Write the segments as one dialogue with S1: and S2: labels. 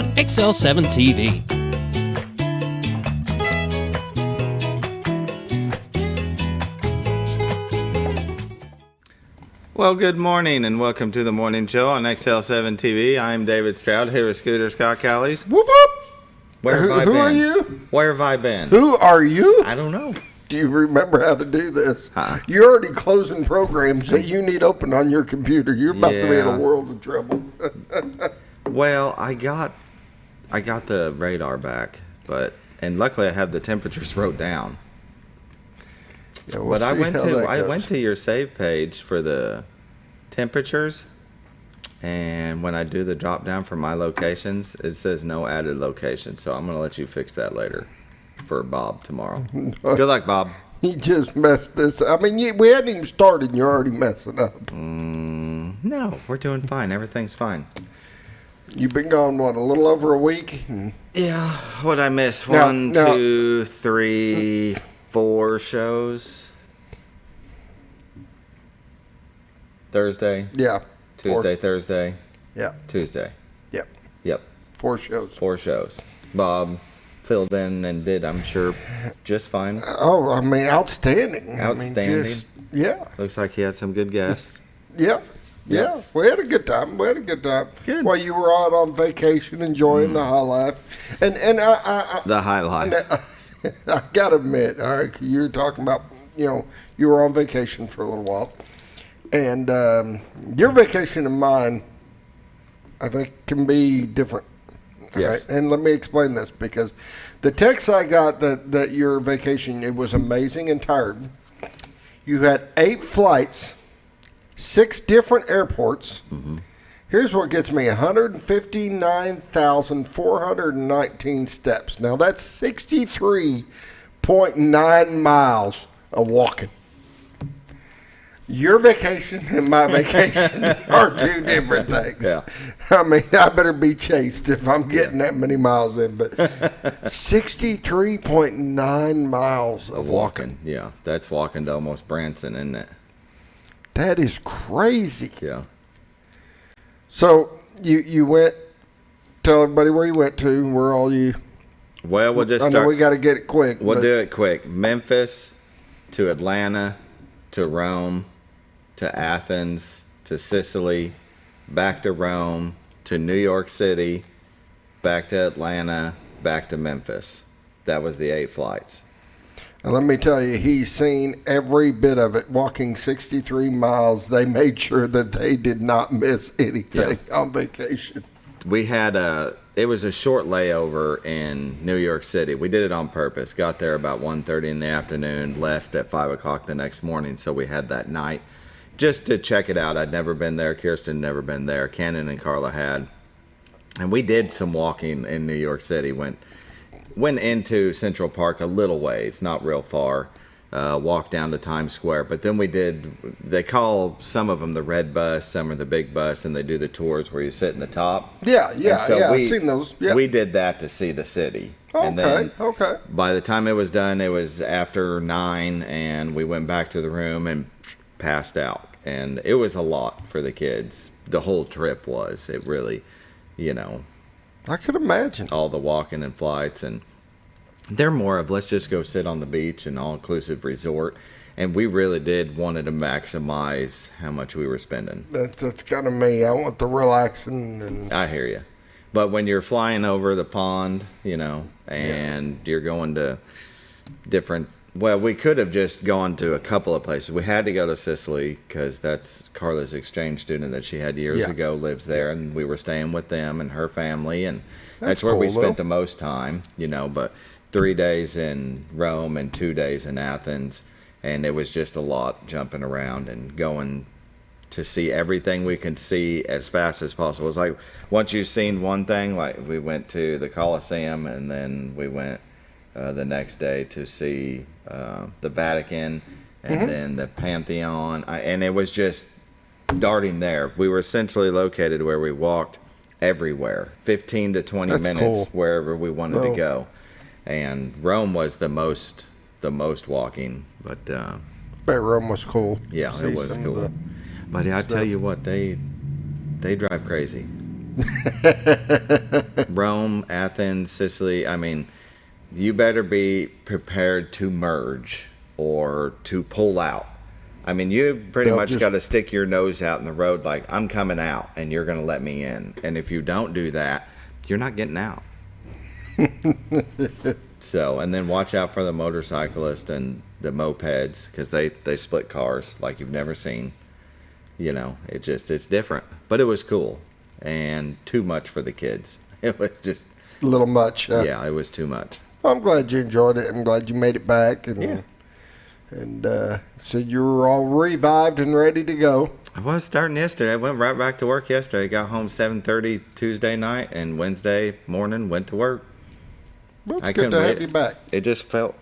S1: on XL7-TV.
S2: Well, good morning and welcome to the morning show on XL7-TV. I'm David Stroud here with Scooter Scott Callies.
S3: Whoop whoop!
S2: Who
S3: are you?
S2: Where have I been?
S3: Who are you?
S2: I don't know.
S3: Do you remember how to do this?
S2: Huh?
S3: You're already closing programs that you need open on your computer. You're about to be in a world of trouble.
S2: Well, I got the radar back, and luckily I have the temperatures wrote down.
S3: Yeah, we'll
S2: but I
S3: see
S2: went to your save page for the temperatures, and when I do the drop down for my locations, it says no added location. So I'm gonna let you fix that later for Bob tomorrow. Good luck, Bob.
S3: You just messed this up. I mean, we hadn't even started and you're already messing up.
S2: No, we're doing fine. Everything's fine.
S3: You've been gone, what, a little over a week?
S2: Yeah, what'd I miss?
S3: Now-
S2: 1, 2, 3, 4 shows. Thursday,
S3: Yeah.
S2: Tuesday, Thursday,
S3: Yeah.
S2: Tuesday.
S3: Yep.
S2: Yep,
S3: 4 shows.
S2: 4 shows. Bob filled in and did, I'm sure, just fine.
S3: Oh, I mean, outstanding.
S2: Outstanding.
S3: Yeah.
S2: Looks like he had some good guests.
S3: Yeah. Yeah, we had a good time.
S2: Good.
S3: While you were out on vacation, enjoying the high life, and I
S2: The high life.
S3: I gotta admit, all right, you were talking about, you were on vacation for a little while, and your vacation and mine, I think, can be different.
S2: Yes.
S3: Right? And let me explain this, because the text I got that your vacation, it was amazing and tired. You had 8 flights. 6 different airports.
S2: Mm-hmm.
S3: Here's what gets me: 159,419 steps. Now that's 63.9 miles of walking. Your vacation and my vacation are 2 different things.
S2: Yeah.
S3: I mean, I better be chased if I'm getting that many miles in. But 63.9 miles of walking.
S2: Yeah, that's walking to almost Branson, isn't it?
S3: That is crazy.
S2: Yeah.
S3: So you went. Tell everybody where you went to. Where all you?
S2: Well, we'll just
S3: I know
S2: start.
S3: we got to get it quick.
S2: We'll do it quick. Memphis to Atlanta to Rome to Athens to Sicily, back to Rome to New York City, back to Atlanta, back to Memphis. That was the 8 flights.
S3: And let me tell you, he's seen every bit of it. Walking 63 miles, they made sure that they did not miss anything on vacation.
S2: We had it was a short layover in New York City. We did it on purpose. Got there about 1:30 in the afternoon, left at 5 o'clock the next morning. So we had that night just to check it out. I'd never been there. Kirsten never been there. Cannon and Carla had. And we did some walking in New York City. Went into Central Park a little ways, not real far. Walked down to Times Square. But then they call some of them the red bus, some are the big bus, and they do the tours where you sit in the top.
S3: Yeah,
S2: I've
S3: seen those. Yeah.
S2: We did that to see the city.
S3: Okay,
S2: And then
S3: okay.
S2: by the time it was done, it was after 9, and we went back to the room and passed out. And it was a lot for the kids. The whole trip was. It really,
S3: I could imagine.
S2: all the walking and flights, and they're more of let's just go sit on the beach and all-inclusive resort, and we really did wanted to maximize how much we were spending.
S3: That's kind of me. I want the relaxing and
S2: I hear you, but when you're flying over the pond, and you're going to different, well, we could have just gone to a couple of places. We had to go to Sicily because that's Carla's exchange student that she had years ago lives there, and we were staying with them and her family, and that's where we
S3: cool,
S2: spent
S3: though.
S2: the most time, but 3 days in Rome and 2 days in Athens, and it was just a lot jumping around and going to see everything we could see as fast as possible. It was like once you've seen one thing, like we went to the Colosseum, and then we went the next day to see the Vatican, and then the Pantheon, and it was just darting there. We were essentially located where we walked everywhere, 15 to 20
S3: That's
S2: minutes
S3: cool.
S2: wherever we wanted to go. And Rome was the most walking, but
S3: bet Rome was cool.
S2: yeah,
S3: See
S2: it was
S3: some of
S2: cool.
S3: the
S2: But I tell
S3: stuff.
S2: you what, they drive crazy. Rome, Athens, Sicily. I mean, you better be prepared to merge or to pull out. I mean, you pretty much got to stick your nose out in the road like, I'm coming out and you're going to let me in. And if you don't do that, you're not getting out. So, and then watch out for the motorcyclists and the mopeds because they split cars like you've never seen. You know, it's different. But it was cool and too much for the kids. It was just
S3: A little much.
S2: yeah, it was too much.
S3: Well, I'm glad you enjoyed it. I'm glad you made it back. And so you were all revived and ready to go.
S2: I was starting yesterday. I went right back to work yesterday. Got home 7:30 Tuesday night, and Wednesday morning went to work.
S3: Well, it's good to have you back.
S2: It just felt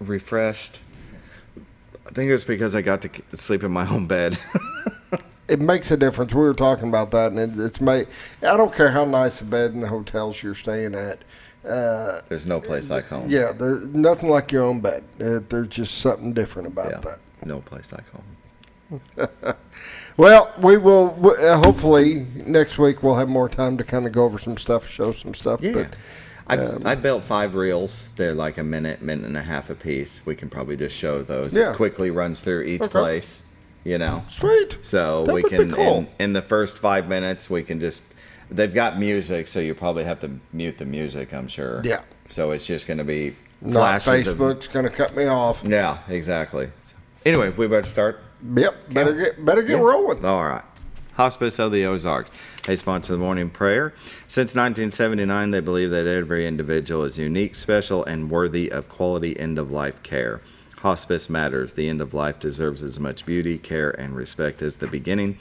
S2: refreshed. I think it was because I got to sleep in my own bed.
S3: It makes a difference. We were talking about that, and it's made. I don't care how nice a bed in the hotels you're staying at.
S2: There's no place like home.
S3: Yeah, there's nothing like your own bed. There's just something different about that.
S2: No place like home.
S3: Well, we will. Hopefully, next week we'll have more time to kind of go over some stuff, show some stuff.
S2: Yeah.
S3: But,
S2: I built 5 reels. They're like a minute and a half a piece. We can probably just show those.
S3: Yeah.
S2: It quickly runs through each place, you know.
S3: Sweet.
S2: So
S3: That
S2: we
S3: would be
S2: can,
S3: cool.
S2: in the first 5 minutes, we can just, they've got music, so you probably have to mute the music, I'm sure.
S3: Yeah.
S2: So it's just going to be
S3: Not
S2: flashes
S3: Facebook's going to cut me off.
S2: Yeah, exactly. Anyway, we better start.
S3: Yep. Better get rolling.
S2: All right. Hospice of the Ozarks. They sponsor the morning prayer. Since 1979, they believe that every individual is unique, special, and worthy of quality end-of-life care. Hospice matters. The end of life deserves as much beauty, care, and respect as the beginning.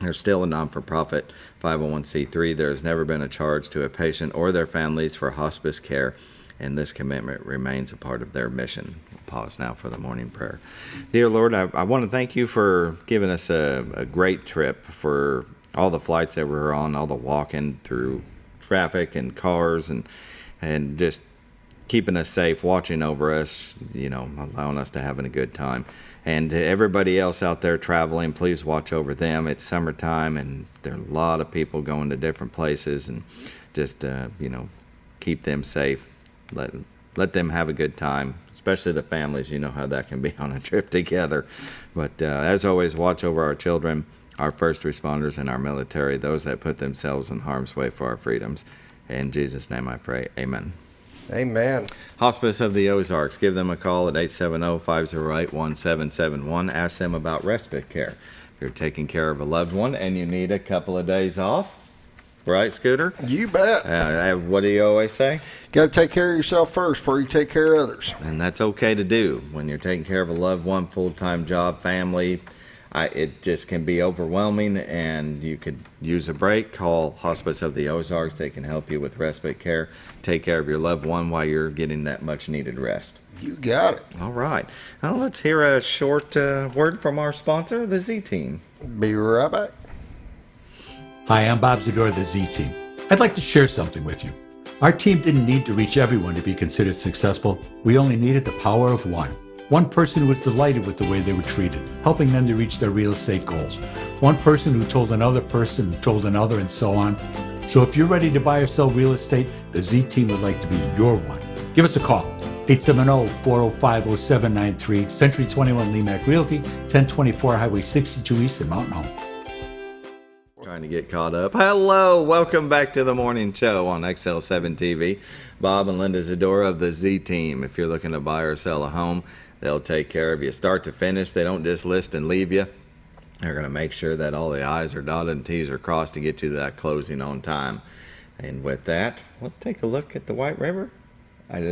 S2: They're still a non-for-profit 501c3. There has never been a charge to a patient or their families for hospice care, and this commitment remains a part of their mission. We'll pause now for the morning prayer. Dear Lord, I want to thank you for giving us a great trip, for all the flights that we were on, all the walking through traffic and cars, and just keeping us safe, watching over us, you know, allowing us to having a good time. And to everybody else out there traveling, please watch over them. It's summertime, and there are a lot of people going to different places, and just, you know, keep them safe. Let them have a good time, especially the families. You know how that can be on a trip together. But as always, watch over our children, our first responders, and our military, those that put themselves in harm's way for our freedoms. In Jesus' name I pray, amen.
S3: Amen.
S2: Hospice of the Ozarks. Give them a call at 870-508-1771. Ask them about respite care. If you're taking care of a loved one and you need a couple of days off, right, Scooter?
S3: You bet.
S2: What do you always say?
S3: Got to take care of yourself first before you take care of others.
S2: And that's okay to do when you're taking care of a loved one, full-time job, family. It just can be overwhelming, and you could use a break. Call Hospice of the Ozarks. They can help you with respite care. Take care of your loved one while you're getting that much-needed rest.
S3: You got it.
S2: All right. Now let's hear a short word from our sponsor, the Z-Team.
S3: Be right back.
S4: Hi, I'm Bob Zador of the Z-Team. I'd like to share something with you. Our team didn't need to reach everyone to be considered successful. We only needed the power of one. One person who was delighted with the way they were treated, helping them to reach their real estate goals. One person who told another person who told another, and so on. So if you're ready to buy or sell real estate, the Z-Team would like to be your one. Give us a call. 870-405-0793, Century 21 Lemac Realty, 1024 Highway 62 East in Mountain Home.
S2: Trying to get caught up. Hello, welcome back to the morning show on XL7-TV. Bob and Linda Zadora of the Z-Team. If you're looking to buy or sell a home, they'll take care of you start to finish. They don't just list and leave you. They're going to make sure that all the I's are dotted and T's are crossed to get to that closing on time. And with that, let's take a look at the White River.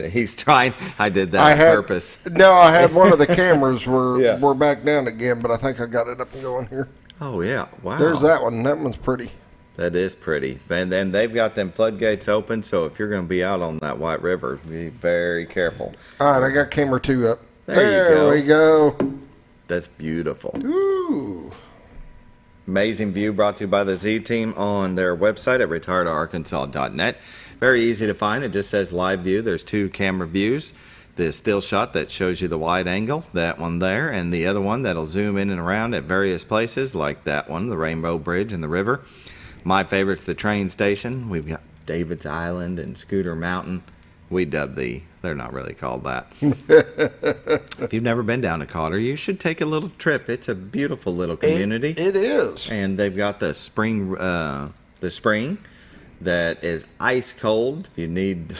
S2: He's trying. I did that on purpose.
S3: No, I had one of the cameras.
S2: Yeah.
S3: We're back down again, but I think I got it up and going here.
S2: Oh, yeah. Wow.
S3: There's that one. That one's pretty.
S2: That is pretty. And then they've got them floodgates open, so if you're going to be out on that White River, be very careful.
S3: All right, I got camera 2 up.
S2: There
S3: we go.
S2: That's beautiful.
S3: Ooh.
S2: Amazing view brought to you by the Z-Team on their website at retiredarkansas.net. Very easy to find. It just says live view. There's 2 camera views. The still shot that shows you the wide angle, that one there, and the other one that'll zoom in and around at various places, like that one, the Rainbow Bridge and the river. My favorite's the train station. We've got David's Island and Scooter Mountain. We dub they're not really called that. If you've never been down to Cotter, you should take a little trip. It's a beautiful little community.
S3: It is.
S2: And they've got the spring that is ice cold if you need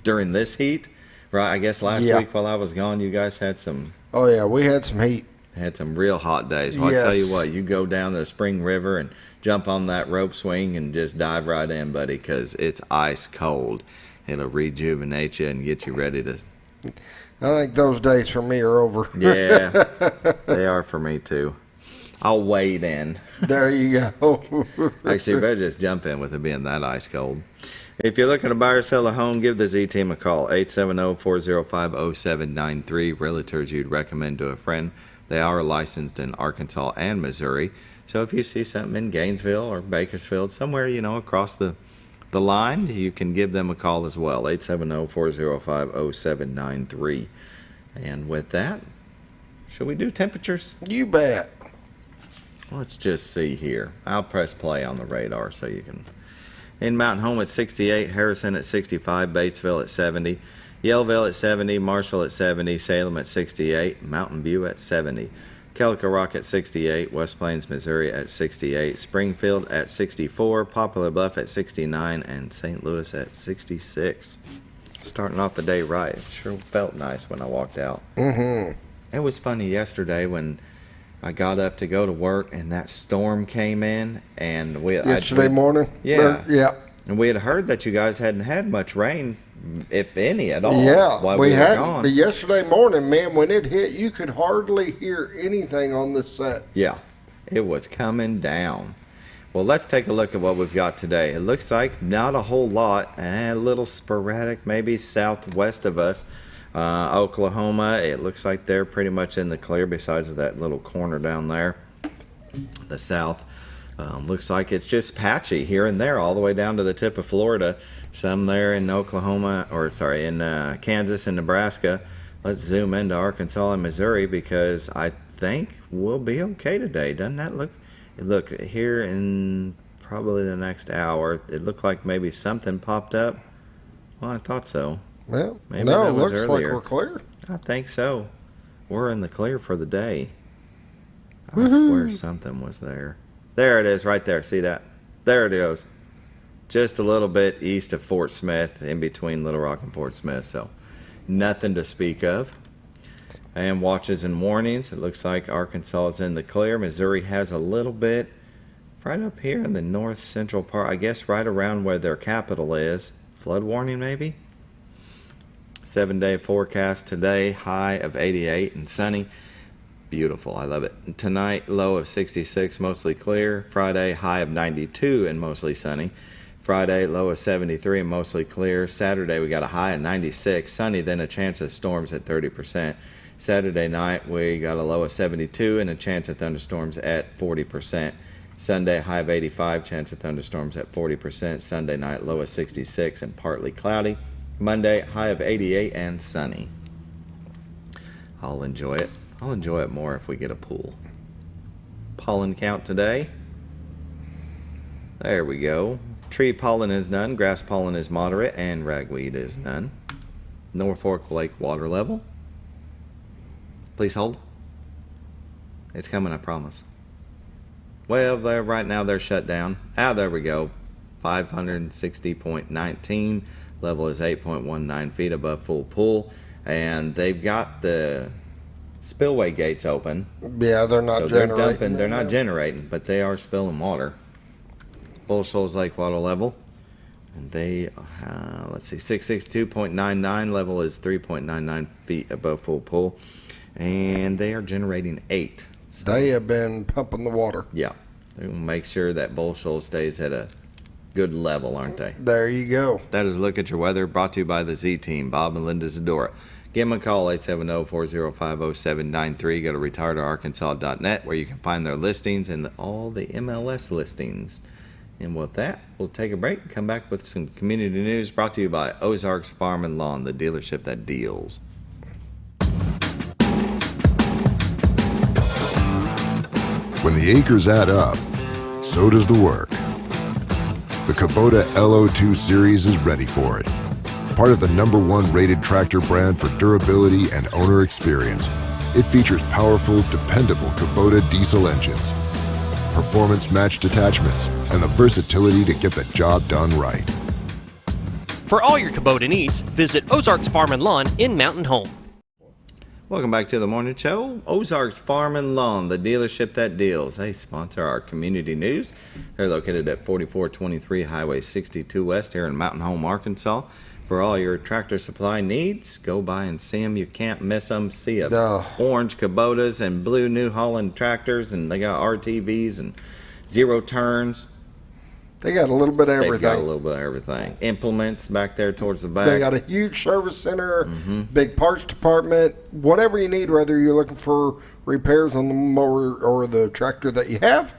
S2: during this heat. Right, I guess last week while I was gone, you guys had some...
S3: Oh, yeah, we had some heat.
S2: Had some real hot days. Well,
S3: Yes.
S2: I tell you what, you go down the Spring River and jump on that rope swing and just dive right in, buddy, because it's ice cold. It'll rejuvenate you and get you ready to...
S3: I think those days for me are over.
S2: Yeah, they are for me, too. I'll wade in.
S3: There you go.
S2: Actually, you better just jump in with it being that ice cold. If you're looking to buy or sell a home, give the Z-Team a call, 870-405-0793. Realtors you'd recommend to a friend. They are licensed in Arkansas and Missouri. So if you see something in Gainesville or Bakersfield, somewhere, across the line, you can give them a call as well, 870-405-0793. And with that, should we do temperatures?
S3: You bet.
S2: Let's just see here. I'll press play on the radar so you can... In Mountain Home at 68, Harrison at 65, Batesville at 70, Yellville at 70, Marshall at 70, Salem at 68, Mountain View at 70, Calico Rock at 68, West Plains, Missouri at 68, Springfield at 64, Poplar Bluff at 69, and St. Louis at 66. Starting off the day right. It sure felt nice when I walked out.
S3: Mm-hmm.
S2: It was funny yesterday when I got up to go to work and that storm came in, and
S3: Yesterday morning?
S2: Yeah.
S3: Yeah.
S2: And we had heard that you guys hadn't had much rain, if any at all.
S3: Yeah,
S2: while
S3: we
S2: were
S3: hadn't.
S2: gone.
S3: But yesterday morning, man, when it hit, you could hardly hear anything on the set.
S2: Yeah, it was coming down. Well, let's take a look at what we've got today. It looks like not a whole lot, a little sporadic, maybe southwest of us. Oklahoma, it looks like they're pretty much in the clear besides that little corner down there. The south looks like it's just patchy here and there all the way down to the tip of Florida. Some there in Kansas and Nebraska. Let's zoom into Arkansas and Missouri because I think we'll be okay today. Doesn't that look here in probably the next hour, it looked like maybe something popped up. Well, I thought so.
S3: Well,
S2: Maybe
S3: no,
S2: that
S3: it
S2: was
S3: looks
S2: earlier.
S3: like we're clear.
S2: I think so. We're in the clear for the day. I swear something was there. There it is right there. See that? There it goes. Just a little bit east of Fort Smith, in between Little Rock and Fort Smith. So nothing to speak of. And watches and warnings. It looks like Arkansas is in the clear. Missouri has a little bit right up here in the north central part. I guess right around where their capital is. Flood warning maybe? 7-day forecast today, high of 88 and sunny. Beautiful, I love it. Tonight, low of 66, mostly clear. Friday, high of 92 and mostly sunny. Friday, low of 73 and mostly clear. Saturday, we got a high of 96, sunny, then a chance of storms at 30%. Saturday night, we got a low of 72 and a chance of thunderstorms at 40%. Sunday, high of 85, chance of thunderstorms at 40%. Sunday night, low of 66 and partly cloudy. Monday, high of 88 and sunny. I'll enjoy it. I'll enjoy it more if we get a pool. Pollen count today. There we go. Tree pollen is none, grass pollen is moderate, and ragweed is none. Norfolk Lake water level. Please hold. It's coming, I promise. Well, right now they're shut down. There we go. 560.19. Level is 8.19 feet above full pool, and they've got the spillway gates open.
S3: Yeah, they're not generating.
S2: They're not generating, but they are spilling water. Bull Shoals Lake water level, and they let's see, 662.99. Level is 3.99 feet above full pool, and they are generating 8. So,
S3: they have been pumping the water.
S2: Yeah, they will make sure that Bull Shoals stays at a good level, aren't they?
S3: There you go.
S2: That is a look at your weather, brought to you by the Z-Team, Bob and Linda Zadora. Give them a call, 870-405-0793. Go to retiredarkansas.net where you can find their listings and all the MLS listings. And with that, we'll take a break and come back with some community news brought to you by Ozarks Farm and Lawn, the dealership that deals.
S5: When the acres add up, so does the work. the Kubota LO2 series is ready for it. Part of the #1 rated tractor brand for durability and owner experience, it features powerful, dependable Kubota diesel engines, performance-matched attachments, and the versatility to get the job done right.
S1: For all your Kubota needs, visit Ozarks Farm and Lawn in Mountain Home.
S2: Welcome back to the morning show. Ozarks Farm and Lawn, the dealership that deals. They sponsor our community news. They're located at 4423 Highway 62 West here in Mountain Home, Arkansas. For all your tractor supply needs, go by and see them. You can't miss them. See orange Kubotas and blue New Holland tractors, and they got RTVs and zero turns.
S3: They got a little bit of everything.
S2: They got a little bit of everything. Implements back there towards the back.
S3: They got a huge service center, big parts department, whatever you need, whether you're looking for repairs on the mower or the tractor that you have,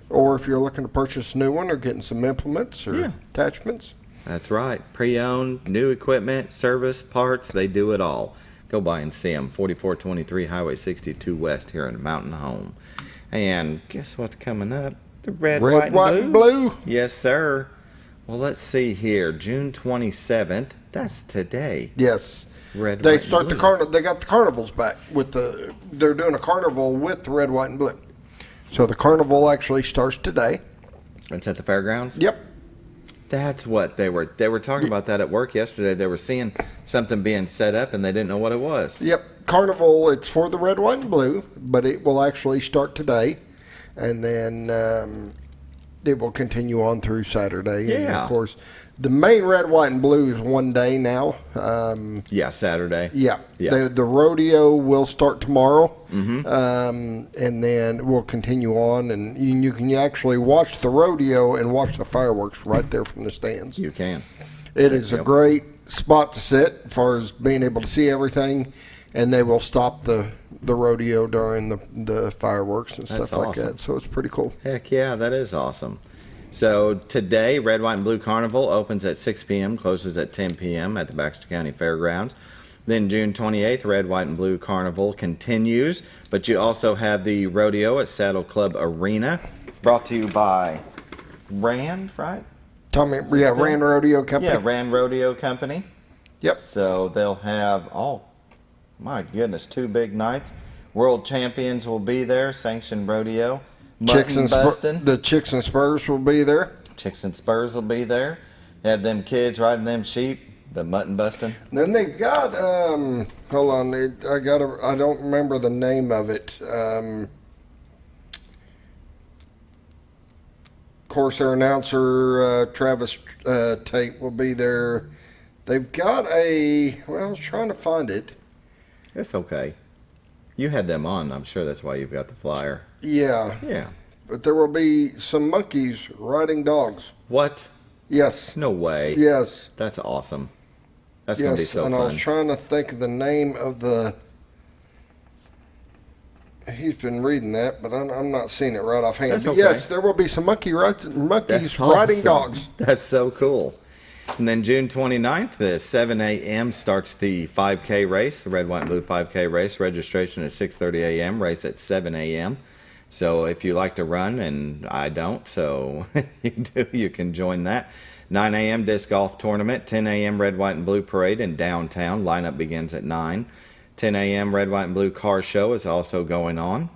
S3: or if you're looking to purchase a new one or getting some implements or attachments.
S2: That's right. Pre-owned, new equipment, service, parts, they do it all. Go by and see them. 4423 Highway 62 West here in Mountain Home. And guess what's coming up? The red, white, and blue. Yes, sir. Well, let's see here. June 27th. That's today.
S3: Yes.
S2: Red,
S3: they
S2: white,
S3: start
S2: and blue.
S3: the carnival. They got the carnivals back with the. They're doing a carnival with the red, white, and blue. So the carnival actually starts today.
S2: It's at the fairgrounds.
S3: Yep.
S2: That's what they were talking about that at work yesterday. They were seeing something being set up and they didn't know what it was.
S3: Yep. Carnival. It's for the red, white, and blue, but it will actually start today. And then it will continue on through Saturday.
S2: Yeah.
S3: And of course, the main red, white, and blue is one day now.
S2: Saturday.
S3: Yeah. The rodeo will start tomorrow. And then we'll continue on. And you can actually watch the rodeo and watch the fireworks right there from the stands.
S2: You can.
S3: It is a great spot to sit as far as being able to see everything. And they will stop the rodeo during the fireworks and stuff like that. So it's pretty cool.
S2: Heck yeah, that is awesome. So today, Red, White, and Blue Carnival opens at 6 p.m., closes at 10 p.m. at the Baxter County Fairgrounds. Then June 28th, Red, White, and Blue Carnival continues. But you also have the rodeo at Saddle Club Arena, brought to you by Rand, right?
S3: Rand Rodeo Company.
S2: Yeah, Rand Rodeo Company.
S3: Yep.
S2: So they'll have, my goodness, 2 big nights. World champions will be there, sanctioned rodeo.
S3: The Chicks and Spurs will be there.
S2: Chicks and Spurs will be there. They have them kids riding them sheep, the mutton busting.
S3: Then they've got, hold on, I don't remember the name of it. Of course, their announcer, Travis Tate, will be there. They've got I was trying to find it.
S2: It's okay. You had them on. I'm sure that's why you've got the flyer.
S3: Yeah.
S2: Yeah.
S3: But there will be some monkeys riding dogs.
S2: What?
S3: Yes.
S2: No way.
S3: Yes.
S2: That's awesome. That's going to be so fun.
S3: And I was trying to think of the name of the... He's been reading that, but I'm not seeing it right offhand.
S2: That's
S3: But
S2: okay.
S3: yes, there will be some monkeys riding dogs.
S2: That's so cool. And then June 29th, at 7 a.m. starts the 5K race, the Red, White, and Blue 5K race. Registration at 6:30 a.m., race at 7 a.m. So if you like to run, and I don't, so you can join that. 9 a.m. disc golf tournament, 10 a.m. Red, White, and Blue parade in downtown. Lineup begins at 9. 10 a.m. Red, White, and Blue car show is also going on.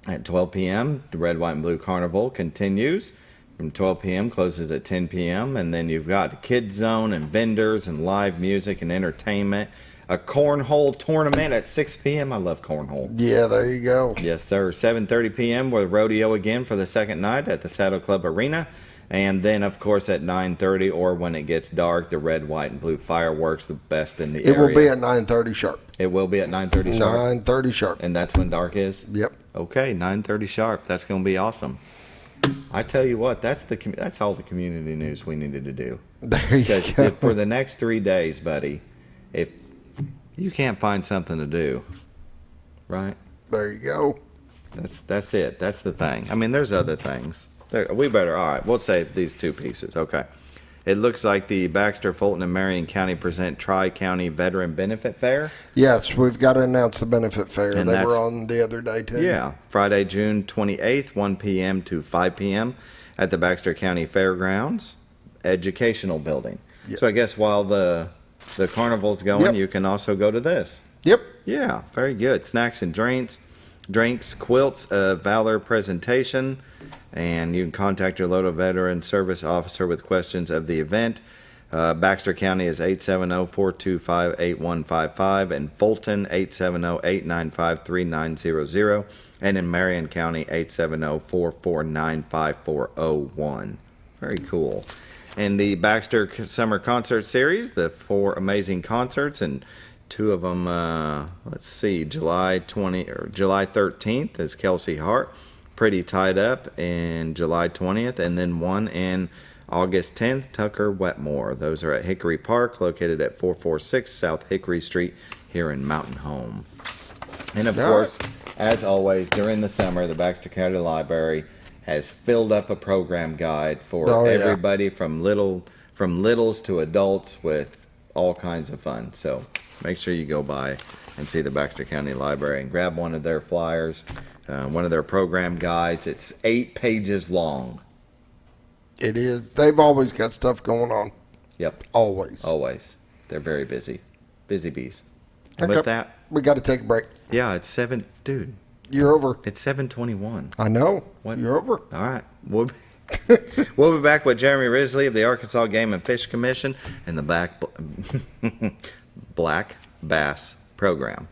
S2: At 12 p.m., the Red, White, and Blue carnival continues. From 12 p.m. closes at 10 p.m. And then you've got Kids Zone and vendors and live music and entertainment. A cornhole tournament at 6 p.m. I love cornhole.
S3: Yeah, there you go.
S2: Yes, sir. 7:30 p.m. with rodeo again for the second night at the Saddle Club Arena. And then, of course, at 9:30 or when it gets dark, the Red, White, and Blue fireworks, the best in the area.
S3: It will be at 9:30 sharp.
S2: It will be at 9:30 sharp?
S3: 9:30 sharp.
S2: And that's when dark is?
S3: Yep.
S2: Okay, 9:30 sharp. That's going to be awesome. I tell you what, that's all the community news we needed to do.
S3: There you go.
S2: For the next 3 days, buddy, if you can't find something to do, right?
S3: There you go.
S2: That's it. That's the thing. I mean, there's other things. All right, we'll say these 2 pieces. Okay. It looks like the Baxter, Fulton, and Marion County present Tri-County Veteran Benefit Fair.
S3: Yes, we've got to announce the benefit fair.
S2: And
S3: they were on the other day, too.
S2: Yeah, Friday, June 28th, 1 p.m. to 5 p.m. at the Baxter County Fairgrounds Educational Building.
S3: Yep.
S2: So I guess while the carnival's going,
S3: Yep.
S2: you can also go to this.
S3: Yep.
S2: Yeah, very good. Snacks and drinks, quilts, valor presentation, and you can contact your local veteran service officer with questions of the event. Baxter County is 870-425-8155, and Fulton 870-895-3900, and in Marion County 870-449-5401. Very cool. And the Baxter Summer Concert Series, the 4 amazing concerts, and 2 of them, let's see, July 13th is Kelsey Hart, Pretty Tied Up, and July 20th, and then one in August 10th, Tucker Wetmore. Those are at Hickory Park, located at 446 South Hickory Street here in Mountain Home. And of course, as always, during the summer, the Baxter County Library has filled up a program guide for everybody from littles to adults with all kinds of fun. So make sure you go by and see the Baxter County Library and grab one of their flyers, one of their program guides. It's 8 pages long.
S3: It is. They've always got stuff going on.
S2: Yep.
S3: Always.
S2: They're very busy. Busy bees. And with that,
S3: we got to take a break.
S2: yeah, it's 7, dude.
S3: You're over.
S2: It's 7:21.
S3: I know.
S2: What?
S3: You're over.
S2: All right. We'll be back with Jeremy Risley of the Arkansas Game and Fish Commission and the Black Bass Program.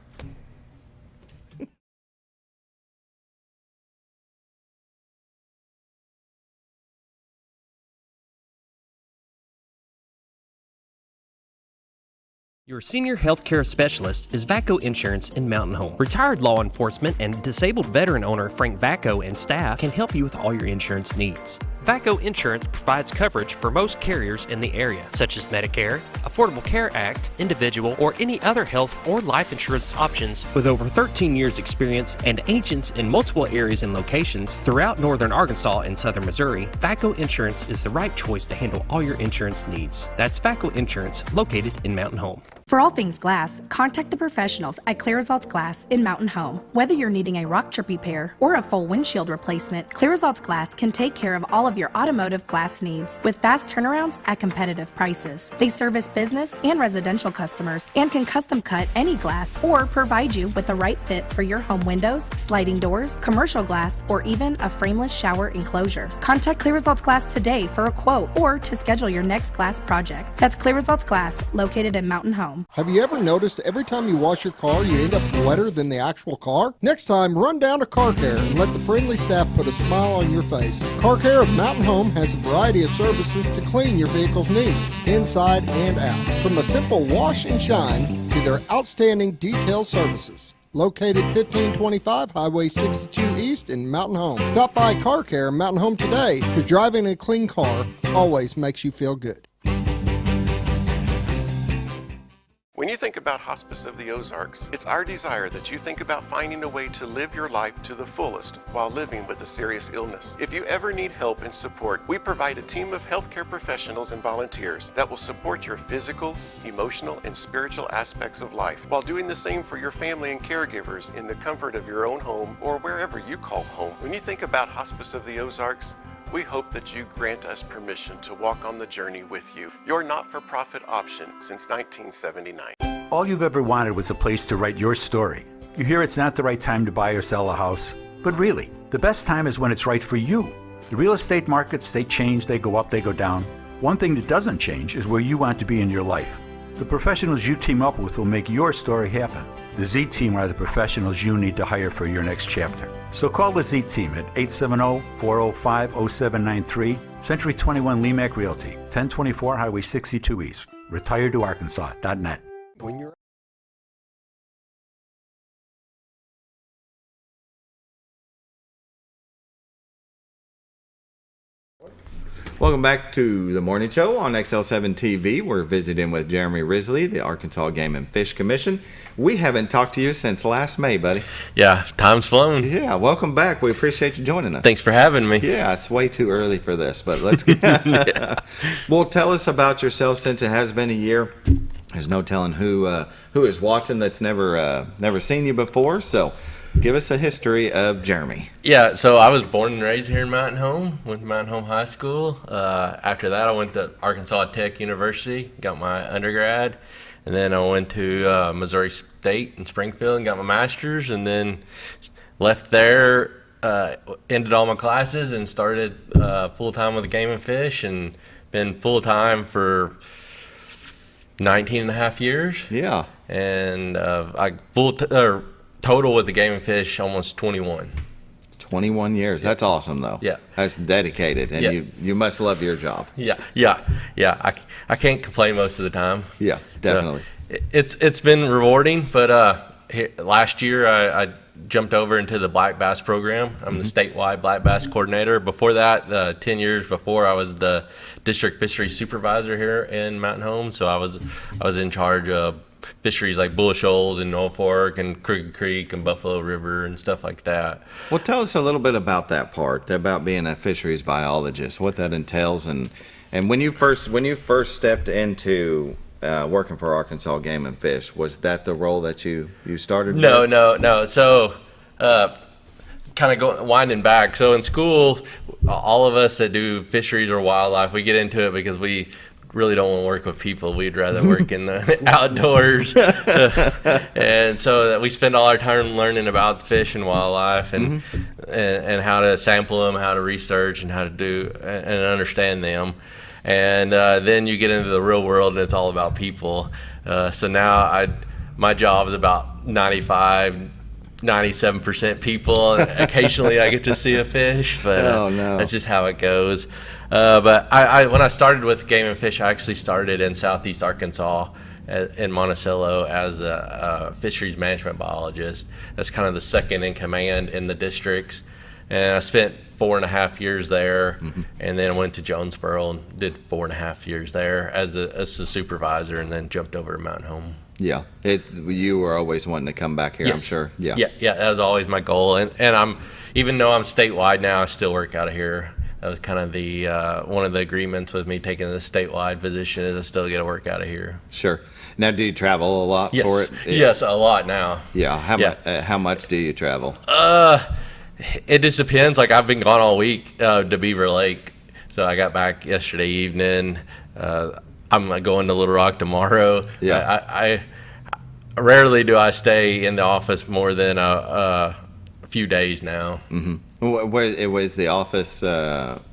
S1: Your senior healthcare specialist is VACO Insurance in Mountain Home. Retired law enforcement and disabled veteran owner Frank VACO and staff can help you with all your insurance needs. VACO Insurance provides coverage for most carriers in the area, such as Medicare, Affordable Care Act, individual, or any other health or life insurance options. With over 13 years experience and agents in multiple areas and locations throughout northern Arkansas and southern Missouri, VACO Insurance is the right choice to handle all your insurance needs. That's VACO Insurance, located in Mountain Home.
S6: For all things glass, contact the professionals at Clear Results Glass in Mountain Home. Whether you're needing a rock chip repair or a full windshield replacement, Clear Results Glass can take care of all of your automotive glass needs with fast turnarounds at competitive prices. They service business and residential customers and can custom cut any glass or provide you with the right fit for your home windows, sliding doors, commercial glass, or even a frameless shower enclosure. Contact Clear Results Glass today for a quote or to schedule your next glass project. That's Clear Results Glass, located in Mountain Home.
S3: Have you ever noticed every time you wash your car, you end up wetter than the actual car? Next time, run down to Car Care and let the friendly staff put a smile on your face. Car Care of Mountain Home has a variety of services to clean your vehicle's needs, inside and out. From a simple wash and shine to their outstanding detail services. Located 1525 Highway 62 East in Mountain Home. Stop by Car Care in Mountain Home today, because driving a clean car always makes you feel good.
S7: When you think about Hospice of the Ozarks, it's our desire that you think about finding a way to live your life to the fullest while living with a serious illness. If you ever need help and support, we provide a team of healthcare professionals and volunteers that will support your physical, emotional, and spiritual aspects of life while doing the same for your family and caregivers in the comfort of your own home or wherever you call home. When you think about Hospice of the Ozarks, we hope that you grant us permission to walk on the journey with you. Your not-for-profit option since 1979.
S8: All you've ever wanted was a place to write your story. You hear it's not the right time to buy or sell a house, but really, the best time is when it's right for you. The real estate markets, they change, they go up, they go down. One thing that doesn't change is where you want to be in your life. The professionals you team up with will make your story happen. The Z-Team are the professionals you need to hire for your next chapter. So call the Z-Team at 870-405-0793, Century 21 Lemac Realty, 1024 Highway 62 East, retiredtoarkansas.net.
S3: When you're
S2: Welcome back to the morning show on XL7-TV. We're visiting with Jeremy Risley, the Arkansas Game and Fish Commission. We haven't talked to you since last May, buddy.
S9: Yeah, time's flown.
S2: Yeah, welcome back. We appreciate you joining us.
S9: Thanks for having me.
S2: Yeah, it's way too early for this, but let's get Well, tell us about yourself since it has been a year. There's no telling who is watching that's never seen you before. So give us a history of Jeremy.
S9: Yeah, so I was born and raised here in Mountain Home, went to Mountain Home High School. After that, I went to Arkansas Tech University, got my undergrad. And then I went to Missouri State in Springfield and got my master's, and then left there, ended all my classes, and started full-time with Game and Fish, and been full-time for 19 and a half years.
S2: Yeah.
S9: And total with the Game and Fish, almost 21.
S2: 21 years. That's awesome, though.
S9: Yeah.
S2: That's dedicated, and you must love your job.
S9: Yeah. I can't complain most of the time.
S2: Yeah, definitely.
S9: So it's been rewarding, but last year I jumped over into the black bass program. I'm the statewide black bass coordinator. Before that, 10 years before, I was the district fisheries supervisor here in Mountain Home. So I was in charge of fisheries like Bull Shoals and Norfolk and Crooked Creek and Buffalo River and stuff like that.
S2: Well, tell us a little bit about that part, about being a fisheries biologist, what that entails, and when you first stepped into working for Arkansas Game and Fish, was that the role that you started with?
S9: No. So kind of winding back. So in school, all of us that do fisheries or wildlife, we get into it because we really don't want to work with people. We'd rather work in the outdoors. And so that we spend all our time learning about fish and wildlife and how to sample them, how to research, and how to do and understand them. And then you get into the real world, and it's all about people. So now my job is about 97% people, and occasionally I get to see a fish, but that's just how it goes. But I when I started with Game and Fish, I actually started in southeast Arkansas in Monticello as a fisheries management biologist. That's kind of the second in command in the districts. And I spent 4.5 years there, and then went to Jonesboro and did 4.5 years there as a supervisor, and then jumped over to Mountain Home.
S2: Yeah, you were always wanting to come back here,
S9: yes.
S2: I'm sure. Yeah,
S9: that was always my goal. And even though I'm statewide now, I still work out of here. That was kind of the one of the agreements with me taking the statewide position, is I still get to work out of here.
S2: Sure. Now, do you travel a lot for it?
S9: Yes, a lot now.
S2: Yeah. How much do you travel?
S9: It just depends. Like, I've been gone all week to Beaver Lake, so I got back yesterday evening. I'm going to Little Rock tomorrow.
S2: Yeah.
S9: I rarely do I stay in the office more than a few days now.
S2: Where was the office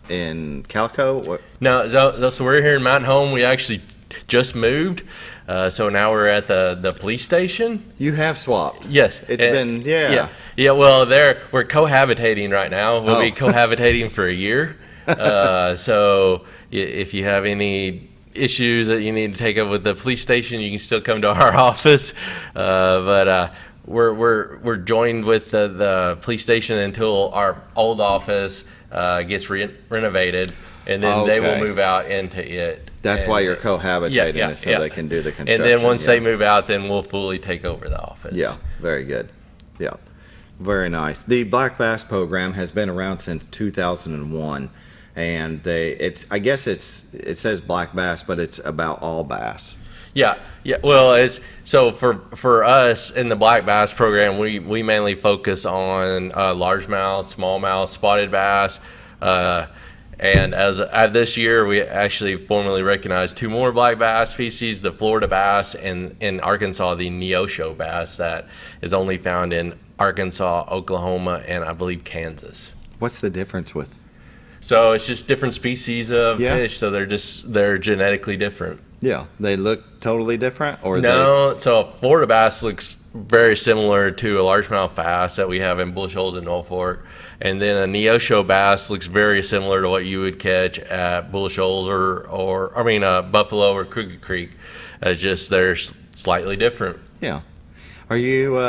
S2: in Calico?
S9: No, so we're here in Mountain Home. We actually just moved, so now we're at the police station.
S2: You have swapped.
S9: Yes,
S2: it's been
S9: yeah. Well, we're cohabitating right now. We'll be cohabitating for a year. So if you have any issues that you need to take up with the police station, you can still come to our office. But we're joined with the police station until our old office gets renovated, and then they will move out into it.
S2: That's why you're cohabitating, so they can do the construction.
S9: And then once they move out, then we'll fully take over the office.
S2: Yeah, very good. Yeah, very nice. The Black Bass program has been around since 2001, and I guess it says Black Bass, but it's about all bass.
S9: Yeah. Well, so for us in the black bass program, we mainly focus on largemouth, smallmouth, spotted bass, and as this year, we actually formally recognized 2 more black bass species: the Florida bass and in Arkansas, the Neosho bass that is only found in Arkansas, Oklahoma, and I believe Kansas.
S2: What's the difference with?
S9: So it's just different species of fish, so they're genetically different.
S2: Yeah, they look totally different, or
S9: So a Florida bass looks very similar to a largemouth bass that we have in Bull Shoals and Norfolk, and then a Neosho bass looks very similar to what you would catch at Bull Shoals or Buffalo or Crooked Creek. Just they're slightly different.
S2: Yeah. Are you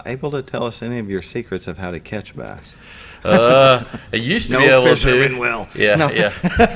S2: able to tell us any of your secrets of how to catch bass?
S9: I used to be able
S2: fisherman
S9: to.
S2: will.
S9: Yeah.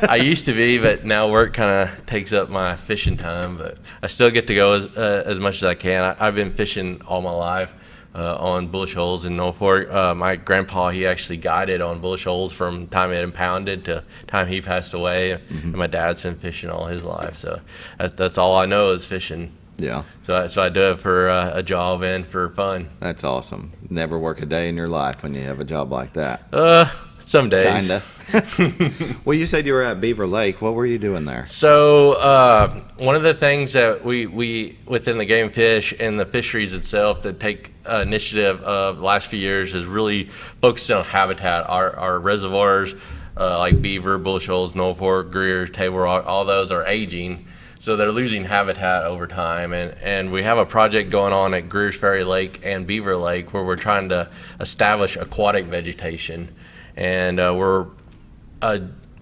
S9: I used to be, but now work kind of takes up my fishing time. But I still get to go as much as I can. I've been fishing all my life on Bull Shoals in Norfolk. My grandpa, he actually guided on Bull Shoals from time it impounded to time he passed away. And my dad's been fishing all his life. So that's all I know is fishing.
S2: Yeah.
S9: So I do it for a job and for fun.
S2: That's awesome. Never work a day in your life when you have a job like that.
S9: Some days.
S2: Kinda. Well, you said you were at Beaver Lake. What were you doing there?
S9: So one of the things that we within the game fish and the fisheries itself that take initiative of the last few years is really focused on habitat. Our reservoirs like beaver, bull shoals, Norfolk, Greer, Table Rock, all those are aging. So they're losing habitat over time, and we have a project going on at Greer's Ferry Lake and Beaver Lake where we're trying to establish aquatic vegetation, and we're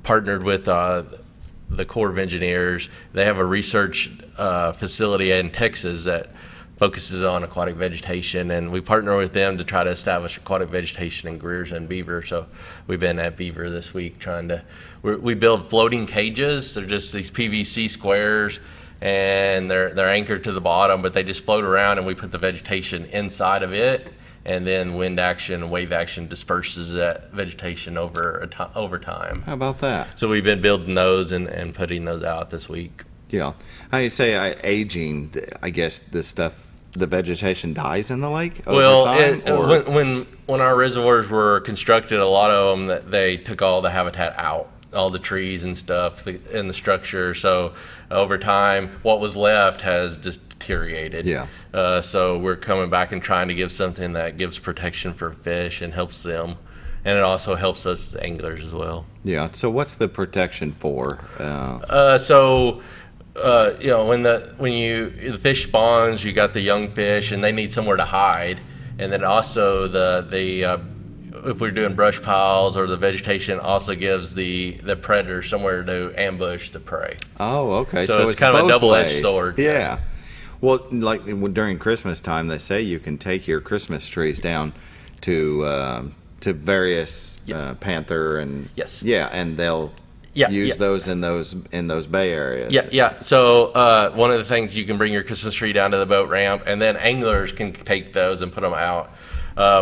S9: partnered with the Corps of Engineers. They have a research facility in Texas that focuses on aquatic vegetation, and we partner with them to try to establish aquatic vegetation in Greer's and Beaver. So we've been at Beaver this week trying to, we build floating cages. They're just these PVC squares, and they're anchored to the bottom, but they just float around, and we put the vegetation inside of it, and then wind action and wave action disperses that vegetation over time.
S2: How about that?
S9: So we've been building those and putting those out this week.
S2: Yeah. How you say aging, I guess the vegetation dies in the lake over time?
S9: When our reservoirs were constructed, a lot of them, they took all the habitat out, all the trees and stuff in the structure. So over time, what was left has just deteriorated.
S2: Yeah.
S9: So we're coming back and trying to give something that gives protection for fish and helps them. And it also helps us, the anglers, as well.
S2: Yeah. So what's the protection for?
S9: You know, when the fish spawns, you got the young fish, and they need somewhere to hide. And then also if we're doing brush piles or the vegetation, also gives the predator somewhere to ambush the prey.
S2: Oh, okay.
S9: So it's kind of a double-edged sword.
S2: Yeah. Well, like during Christmas time, they say you can take your Christmas trees down to various panther and and they'll use those in those bay areas.
S9: Yeah. So one of the things, you can bring your Christmas tree down to the boat ramp, and then anglers can take those and put them out.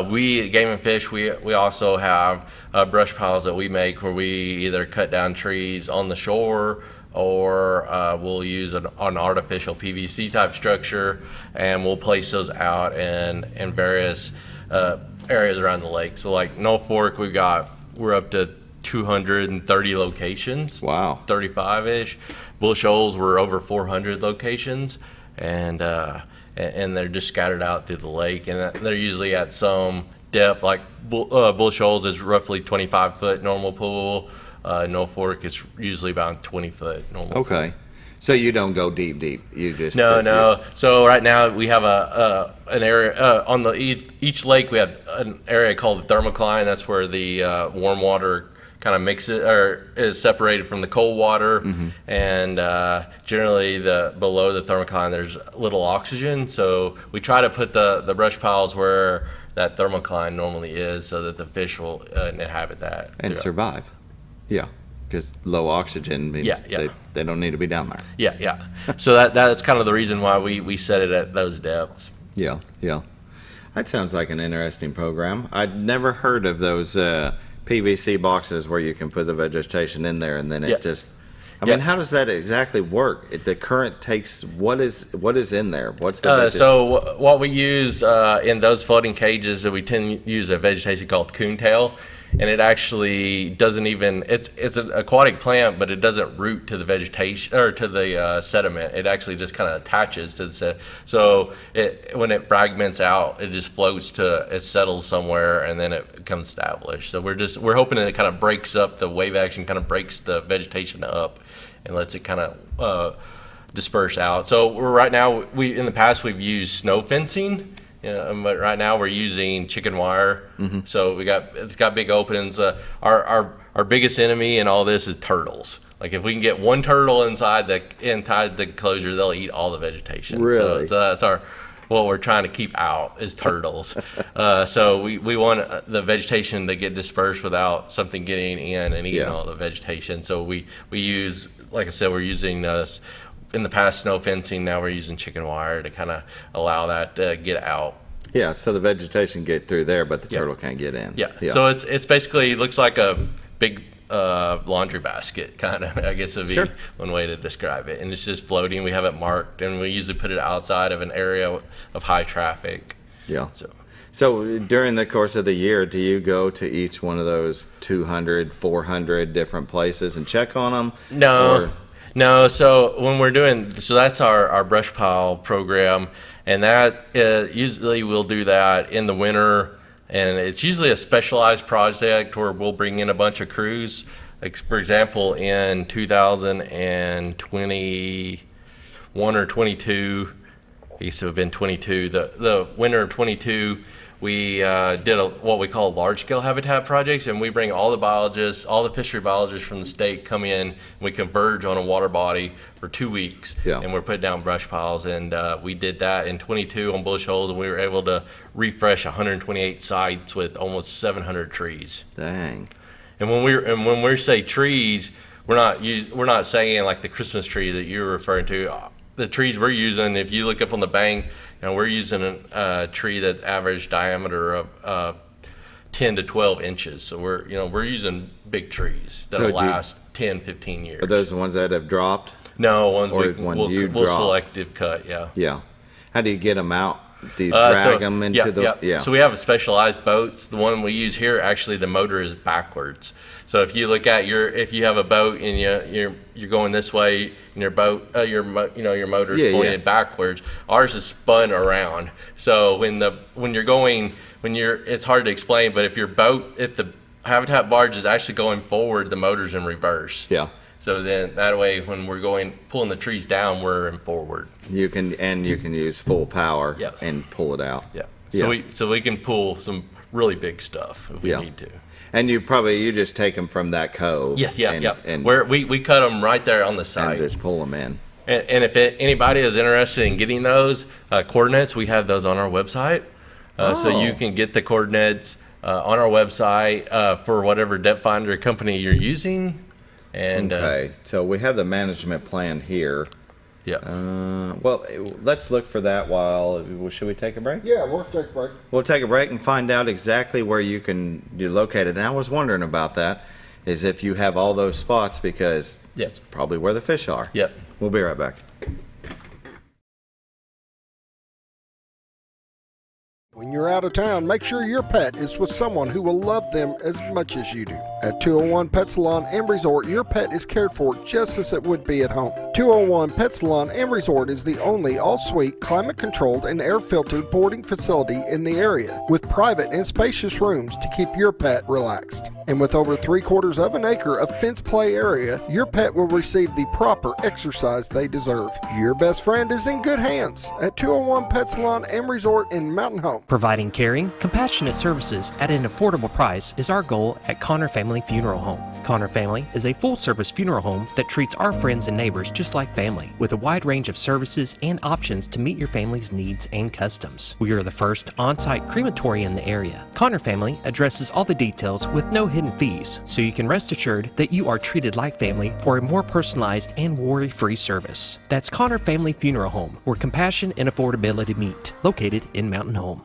S9: We at Game and Fish, we also have brush piles that we make where we either cut down trees on the shore, or we'll use an artificial PVC type structure, and we'll place those out in various areas around the lake. So like Norfolk, we're up to 230 locations.
S2: Wow.
S9: 35-ish. Bull shoals were over 400 locations, and they're just scattered out through the lake, and they're usually at some depth. Like Bull shoals is roughly 25-foot normal pool. Norfolk is usually about 20-foot normal.
S2: Okay. Pool. So you don't go deep. You just
S9: no. So right now we have an area on each lake. We have an area called the thermocline. That's where the warm water kind of mixes or is separated from the cold water, and generally below the thermocline there's little oxygen. So we try to put the brush piles where that thermocline normally is, so that the fish will inhabit that
S2: and survive. Yeah. Because low oxygen means they don't need to be down there.
S9: Yeah. So that's kind of the reason why we set it at those depths.
S2: Yeah. That sounds like an interesting program. I'd never heard of those PVC boxes where you can put the vegetation in there and then it just... I mean, how does that exactly work? The current takes... What is in there? What's the
S9: so what we use in those floating cages, that we tend to use a vegetation called coontail. And it actually doesn't even, it's an aquatic plant, but it doesn't root to the vegetation or to the sediment. It actually just kind of attaches to the sediment. So when it fragments out, it just floats it settles somewhere, and then it becomes established. So we're hoping that it kind of breaks up, the wave action kind of breaks the vegetation up and lets it kind of disperse out. So right now, in the past we've used snow fencing. Yeah, but right now we're using chicken wire. So it's got big openings. Our biggest enemy in all this is turtles. Like if we can get one turtle inside the closure, they'll eat all the vegetation.
S2: Really?
S9: So that's what we're trying to keep out is turtles. So we want the vegetation to get dispersed without something getting in and eating all the vegetation. So we use, like I said, we're using in the past snow fencing. Now we're using chicken wire to kind of allow that to get out.
S2: Yeah, so the vegetation get through there, but the turtle can't get in.
S9: Yeah. So it's basically looks like a big laundry basket, kind of, I guess would be
S2: Sure.
S9: one way to describe it. And it's just floating. We have it marked, and we usually put it outside of an area of high traffic.
S2: Yeah. So during the course of the year, do you go to each one of those 200, 400 different places and check on them?
S9: No. So when we're doing, so that's our brush pile program, and that usually we'll do that in the winter, and it's usually a specialized project where we'll bring in a bunch of crews. Like, for example, in 2021 or 22, I guess it would have been 22, the winter of 22, we did what we call large-scale habitat projects, and we bring all the biologists, all the fishery biologists from the state come in, and we converge on a water body for 2 weeks, and we're putting down brush piles. And we did that in 22 on Bush Holes, and we were able to refresh 128 sites with almost 700 trees.
S2: Dang.
S9: And when we say trees, we're not saying like the Christmas tree that you're referring to. The trees we're using, if you look up on the bank, we're using a tree that average diameter of 10 to 12 inches. So we're using big trees that'll last 10, 15 years.
S2: Are those the ones that have dropped?
S9: No, we'll
S2: drop?
S9: selective cut. Yeah.
S2: Yeah. How do you get them out? Do you drag them into the?
S9: Yeah. So we have specialized boats. The one we use here, actually, the motor is backwards. So if you look at if you have a boat and you're going this way, and your boat, your motor is pointed backwards. Ours is spun around. So it's hard to explain, but if the habitat barge is actually going forward, the motor's in reverse.
S2: Yeah.
S9: So then that way, when we're pulling the trees down, we're in forward.
S2: You can use full power and pull it out.
S9: Yeah. So we can pull some really big stuff if we need to.
S2: And you just take them from that cove.
S9: Yes. And we cut them right there on the site.
S2: And just pull them in.
S9: And if anybody is interested in getting those coordinates, we have those on our website. So you can get the coordinates on our website for whatever depth finder company you're using. And
S2: okay, so we have the management plan here.
S9: Yeah.
S2: Well, let's look for that should we take a break?
S3: Yeah, we'll take a break.
S2: We'll take a break and find out exactly where you're located. And I was wondering about that, is if you have all those spots, because it's probably where the fish are.
S9: Yep.
S2: We'll be right back.
S3: When you're out of town, make sure your pet is with someone who will love them as much as you do. At 201 Pet Salon and Resort, your pet is cared for just as it would be at home. 201 Pet Salon and Resort is the only all-suite, climate-controlled, and air-filtered boarding facility in the area, with private and spacious rooms to keep your pet relaxed. And with over 3/4 of an acre of fenced play area, your pet will receive the proper exercise they deserve. Your best friend is in good hands at 201 Pet Salon and Resort in Mountain Home.
S1: Providing caring, compassionate services at an affordable price is our goal at Connor Family Funeral Home. Connor Family is a full-service funeral home that treats our friends and neighbors just like family, with a wide range of services and options to meet your family's needs and customs. We are the first on-site crematory in the area. Connor Family addresses all the details with no hidden fees, so you can rest assured that you are treated like family for a more personalized and worry-free service. That's Connor Family Funeral Home, where compassion and affordability meet, located in Mountain Home.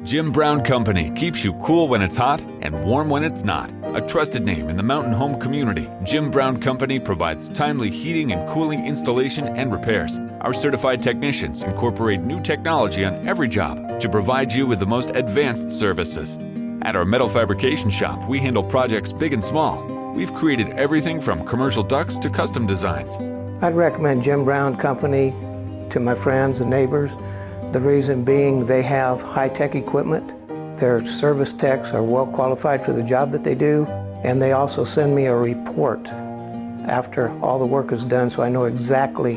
S10: Jim Brown Company keeps you cool when it's hot and warm when it's not. A trusted name in the mountain home community, Jim Brown Company provides timely heating and cooling installation and repairs. Our certified technicians incorporate new technology on every job to provide you with the most advanced services. At our metal fabrication shop, we handle projects big and small. We've created everything from commercial ducts to custom designs.
S11: I'd recommend Jim Brown Company to my friends and neighbors. The reason being they have high-tech equipment, their service techs are well qualified for the job that they do, and they also send me a report after all the work is done so I know exactly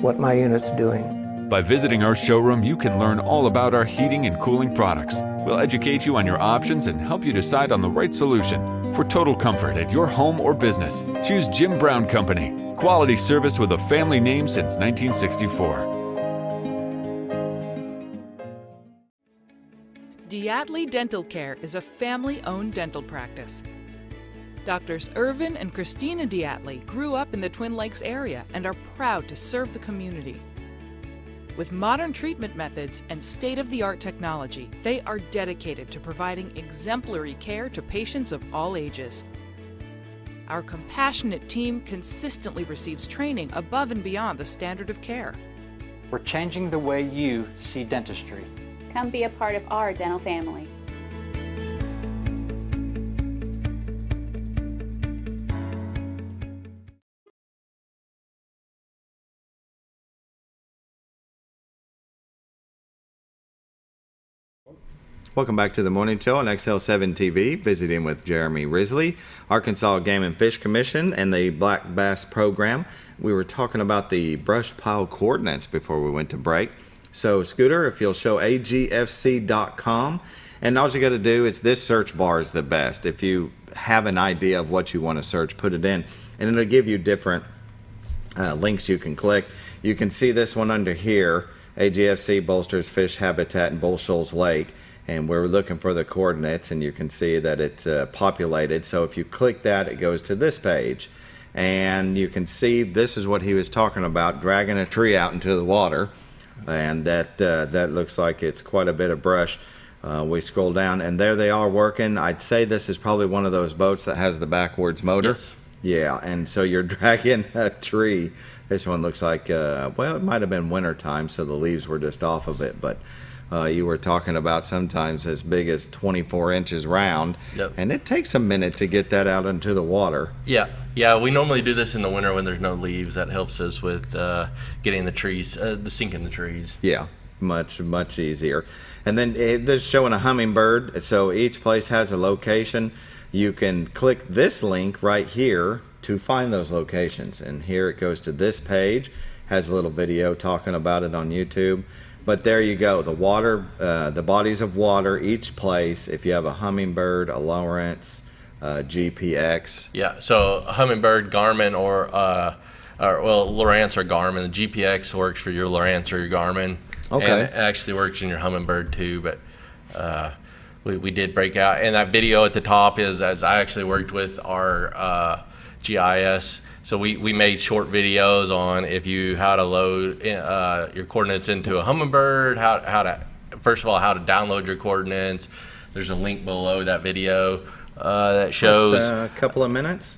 S11: what my unit's doing.
S10: By visiting our showroom, you can learn all about our heating and cooling products. We'll educate you on your options and help you decide on the right solution. For total comfort at your home or business, choose Jim Brown Company. Quality service with a family name since 1964.
S12: Diatley Dental Care is a family-owned dental practice. Doctors Irvin and Christina Diatley grew up in the Twin Lakes area and are proud to serve the community. With modern treatment methods and state-of-the-art technology, they are dedicated to providing exemplary care to patients of all ages. Our compassionate team consistently receives training above and beyond the standard of care.
S13: We're changing the way you see dentistry.
S14: Come be a part of our dental family.
S2: Welcome back to the morning show on XL7-TV, visiting with Jeremy Risley, Arkansas Game and Fish Commission, and the Black Bass Program. We were talking about the brush pile coordinates before we went to break. So, Scooter, if you'll show agfc.com, and all you got to do is this search bar is the best. If you have an idea of what you want to search, put it in, and it'll give you different links you can click. You can see this one under here, AGFC bolsters fish habitat in Bull Shoals Lake. And we're looking for the coordinates, and you can see that it's populated. So if you click that, it goes to this page. And you can see this is what he was talking about, dragging a tree out into the water. And that looks like it's quite a bit of brush. We scroll down, and there they are working. I'd say this is probably one of those boats that has the backwards motor.
S9: Yes.
S2: Yeah, and so you're dragging a tree. This one looks like, well, it might have been winter time, so the leaves were just off of it. But you were talking about sometimes as big as 24 inches round.
S9: Yep.
S2: And it takes a minute to get that out into the water.
S9: Yeah, we normally do this in the winter when there's no leaves. That helps us with getting the trees, the sink in the trees.
S2: Yeah, much easier. And then this is showing a hummingbird, so each place has a location. You can click this link right here to find those locations, and here it goes to this page, has a little video talking about it on YouTube. But there you go, the water, the bodies of water, each place, if you have a hummingbird, a Lawrence, GPX.
S9: Yeah, so hummingbird, Garmin, or Lawrence or Garmin. The GPX works for your Lawrence or your Garmin.
S2: Okay.
S9: And it actually works in your hummingbird too, but we did break out. And that video at the top is, as I actually worked with our GIS. So we made short videos on how to load your coordinates into a hummingbird, how to first of all how to download your coordinates. There's a link below that video that shows
S2: a couple of minutes.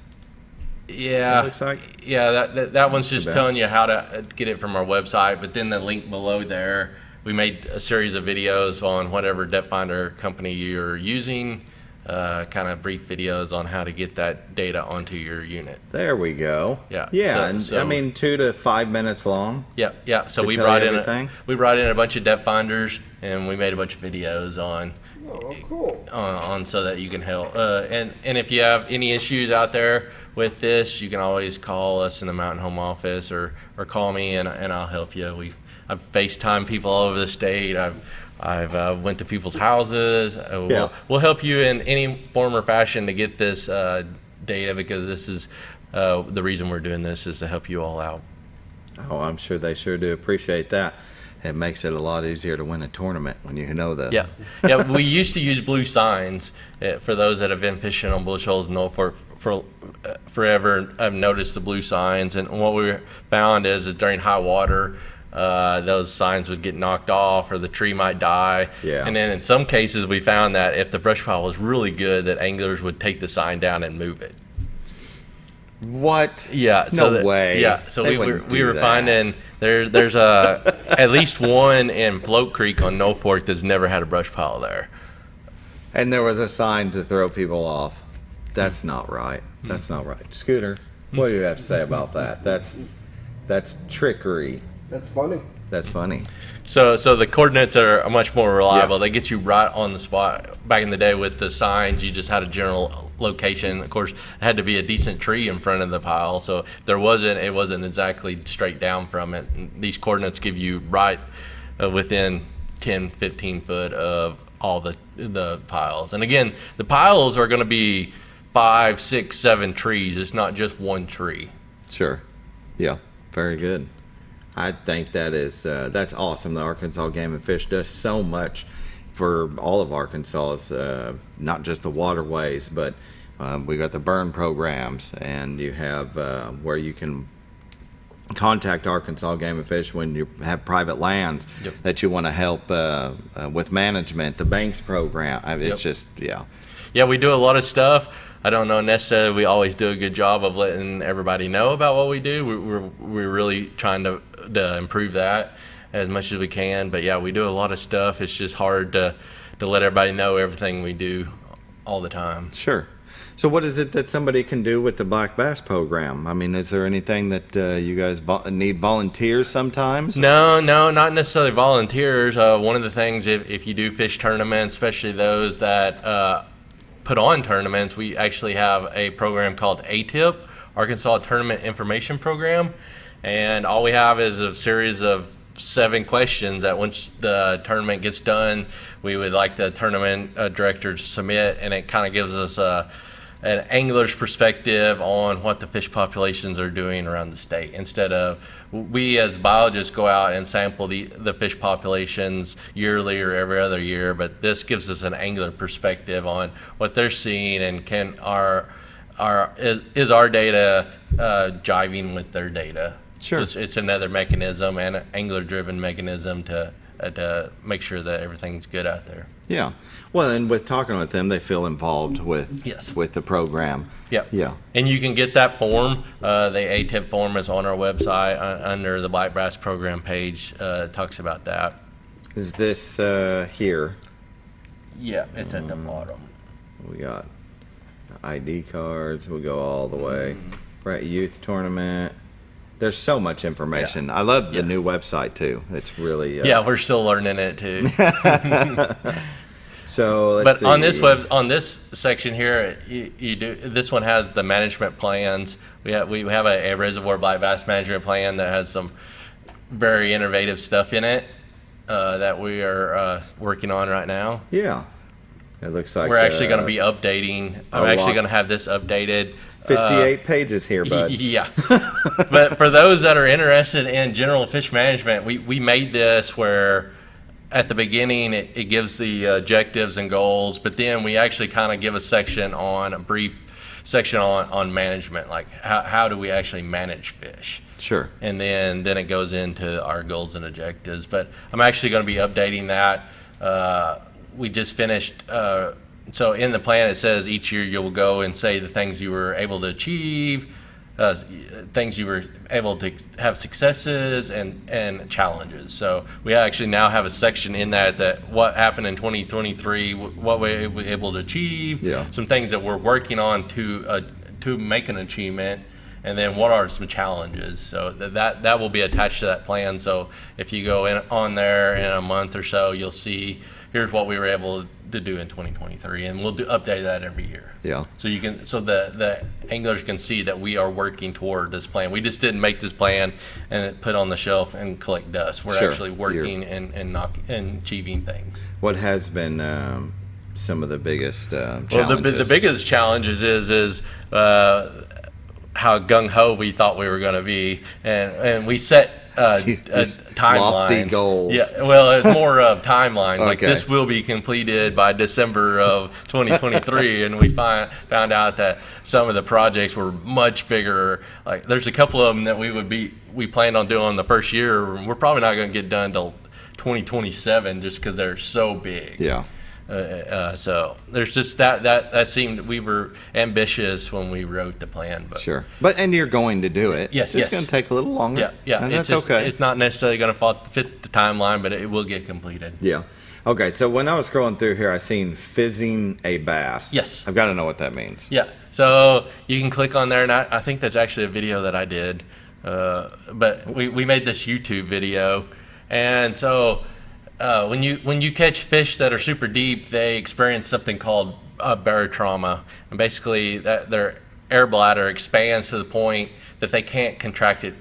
S9: Yeah,
S2: it looks like.
S9: Yeah, that one's just telling you how to get it from our website. But then the link below there, we made a series of videos on whatever depth finder company you're using. Kind of brief videos on how to get that data onto your unit.
S2: There we go.
S9: Yeah.
S2: So, I mean 2 to 5 minutes long.
S9: Yeah. So we brought in a bunch of depth finders, and we made a bunch of videos on.
S3: Oh, cool.
S9: On so that you can help. And if you have any issues out there with this, you can always call us in the Mountain Home office or call me, and I'll help you. I've FaceTime people all over the state. I've went to people's houses. We'll help you in any form or fashion to get this data, because this is the reason we're doing this, is to help you all out.
S2: Oh, I'm sure they sure do appreciate that. It makes it a lot easier to win a tournament when you know that.
S9: Yeah. We used to use blue signs. For those that have been fishing on Bull Shoals know for forever, I've noticed the blue signs, and what we found is during high water, those signs would get knocked off, or the tree might die.
S2: Yeah.
S9: And then in some cases we found that if the brush pile was really good, that anglers would take the sign down and move it.
S2: What?
S9: Yeah.
S2: No way.
S9: Yeah. So we were finding there's at least one in Float Creek on No Fork that's never had a brush pile there.
S2: And there was a sign to throw people off. That's not right. That's not right. Scooter, what do you have to say about that? That's trickery.
S3: That's funny.
S2: That's funny.
S9: So the coordinates are much more reliable. They get you right on the spot. Back in the day with the signs, you just had a general location. Of course, it had to be a decent tree in front of the pile. So if it wasn't exactly straight down from it. And these coordinates give you right within 10, 15 foot of all the piles. And again, the piles are going to be 5, 6, 7 trees. It's not just one tree.
S2: Sure. Yeah. Very good. I think that's awesome. The Arkansas Game and Fish does so much for all of Arkansas, not just the waterways, but we got the burn programs, and you have where you can contact Arkansas Game and Fish when you have private lands that you want to help with management. The banks program. It's just
S9: Yeah, we do a lot of stuff. I don't know necessarily we always do a good job of letting everybody know about what we do. We're really trying to improve that as much as we can. But yeah, we do a lot of stuff. It's just hard to let everybody know everything we do all the time.
S2: Sure. So what is it that somebody can do with the Black Bass program? I mean, is there anything that you guys need volunteers sometimes?
S9: No, not necessarily volunteers. One of the things, if you do fish tournaments, especially those that put on tournaments, we actually have a program called ATIP, Arkansas Tournament Information Program. And all we have is a series of 7 questions that once the tournament gets done, we would like the tournament director to submit, and it kind of gives us an angler's perspective on what the fish populations are doing around the state. Instead of, we as biologists go out and sample the fish populations yearly or every other year, but this gives us an angler perspective on what they're seeing, and is our data jiving with their data.
S2: Sure.
S9: So it's another mechanism, and an angler-driven mechanism to make sure that everything's good out there.
S2: Yeah. Well, and with talking with them, they feel involved with the program.
S9: Yep.
S2: Yeah.
S9: And you can get that form. The ATIP form is on our website under the Black Bass program page. It talks about that.
S2: Is this here?
S9: Yeah, it's at the bottom.
S2: We got ID cards. We go all the way. Right, youth tournament. There's so much information. I love the new website too. It's really
S9: yeah, we're still learning it too.
S2: So let's see.
S9: On this section here, you do, this one has the management plans. We have a reservoir black bass management plan that has some very innovative stuff in it that we are working on right now.
S2: Yeah. It looks like
S9: we're actually going to be updating. I'm actually going to have this updated.
S2: 58 pages here, bud.
S9: Yeah. But for those that are interested in general fish management, we made this where at the beginning it gives the objectives and goals, but then we actually kind of give a brief section on management, like how do we actually manage fish.
S2: Sure.
S9: And then it goes into our goals and objectives. But I'm actually going to be updating that. We just finished, so in the plan it says each year you'll go and say the things you were able to achieve, things you were able to have successes and challenges. So we actually now have a section in that what happened in 2023, what we were able to achieve, some things that we're working on to make an achievement, and then what are some challenges. So that will be attached to that plan. So if you go on there in a month or so, you'll see here's what we were able to do in 2023, and we'll update that every year.
S2: Yeah.
S9: So the anglers can see that we are working toward this plan. We just didn't make this plan and put it on the shelf and collect dust. We're actually working and achieving things.
S2: What has been some of the biggest challenges?
S9: Well, the biggest challenges is how gung-ho we thought we were going to be, and we set timelines.
S2: Lofty goals.
S9: Yeah, well, it's more of timelines. Okay. Like this will be completed by December of 2023, and we found out that some of the projects were much bigger. Like there's a couple of them that we planned on doing the first year. We're probably not going to get done till 2027 just because they're so big.
S2: Yeah.
S9: So there's just that seemed we were ambitious when we wrote the plan. But
S2: sure. And you're going to do it.
S9: Yes.
S2: It's going to take a little longer.
S9: Yeah.
S2: And that's okay.
S9: It's not necessarily going to fit the timeline, but it will get completed.
S2: Yeah. Okay. So when I was scrolling through here, I seen fizzing a bass.
S9: Yes.
S2: I've got to know what that means.
S9: Yeah. So you can click on there, and I think that's actually a video that I did. But we made this YouTube video, and so. When you catch fish that are super deep, they experience something called barotrauma, and basically their air bladder expands to the point that they can't contract it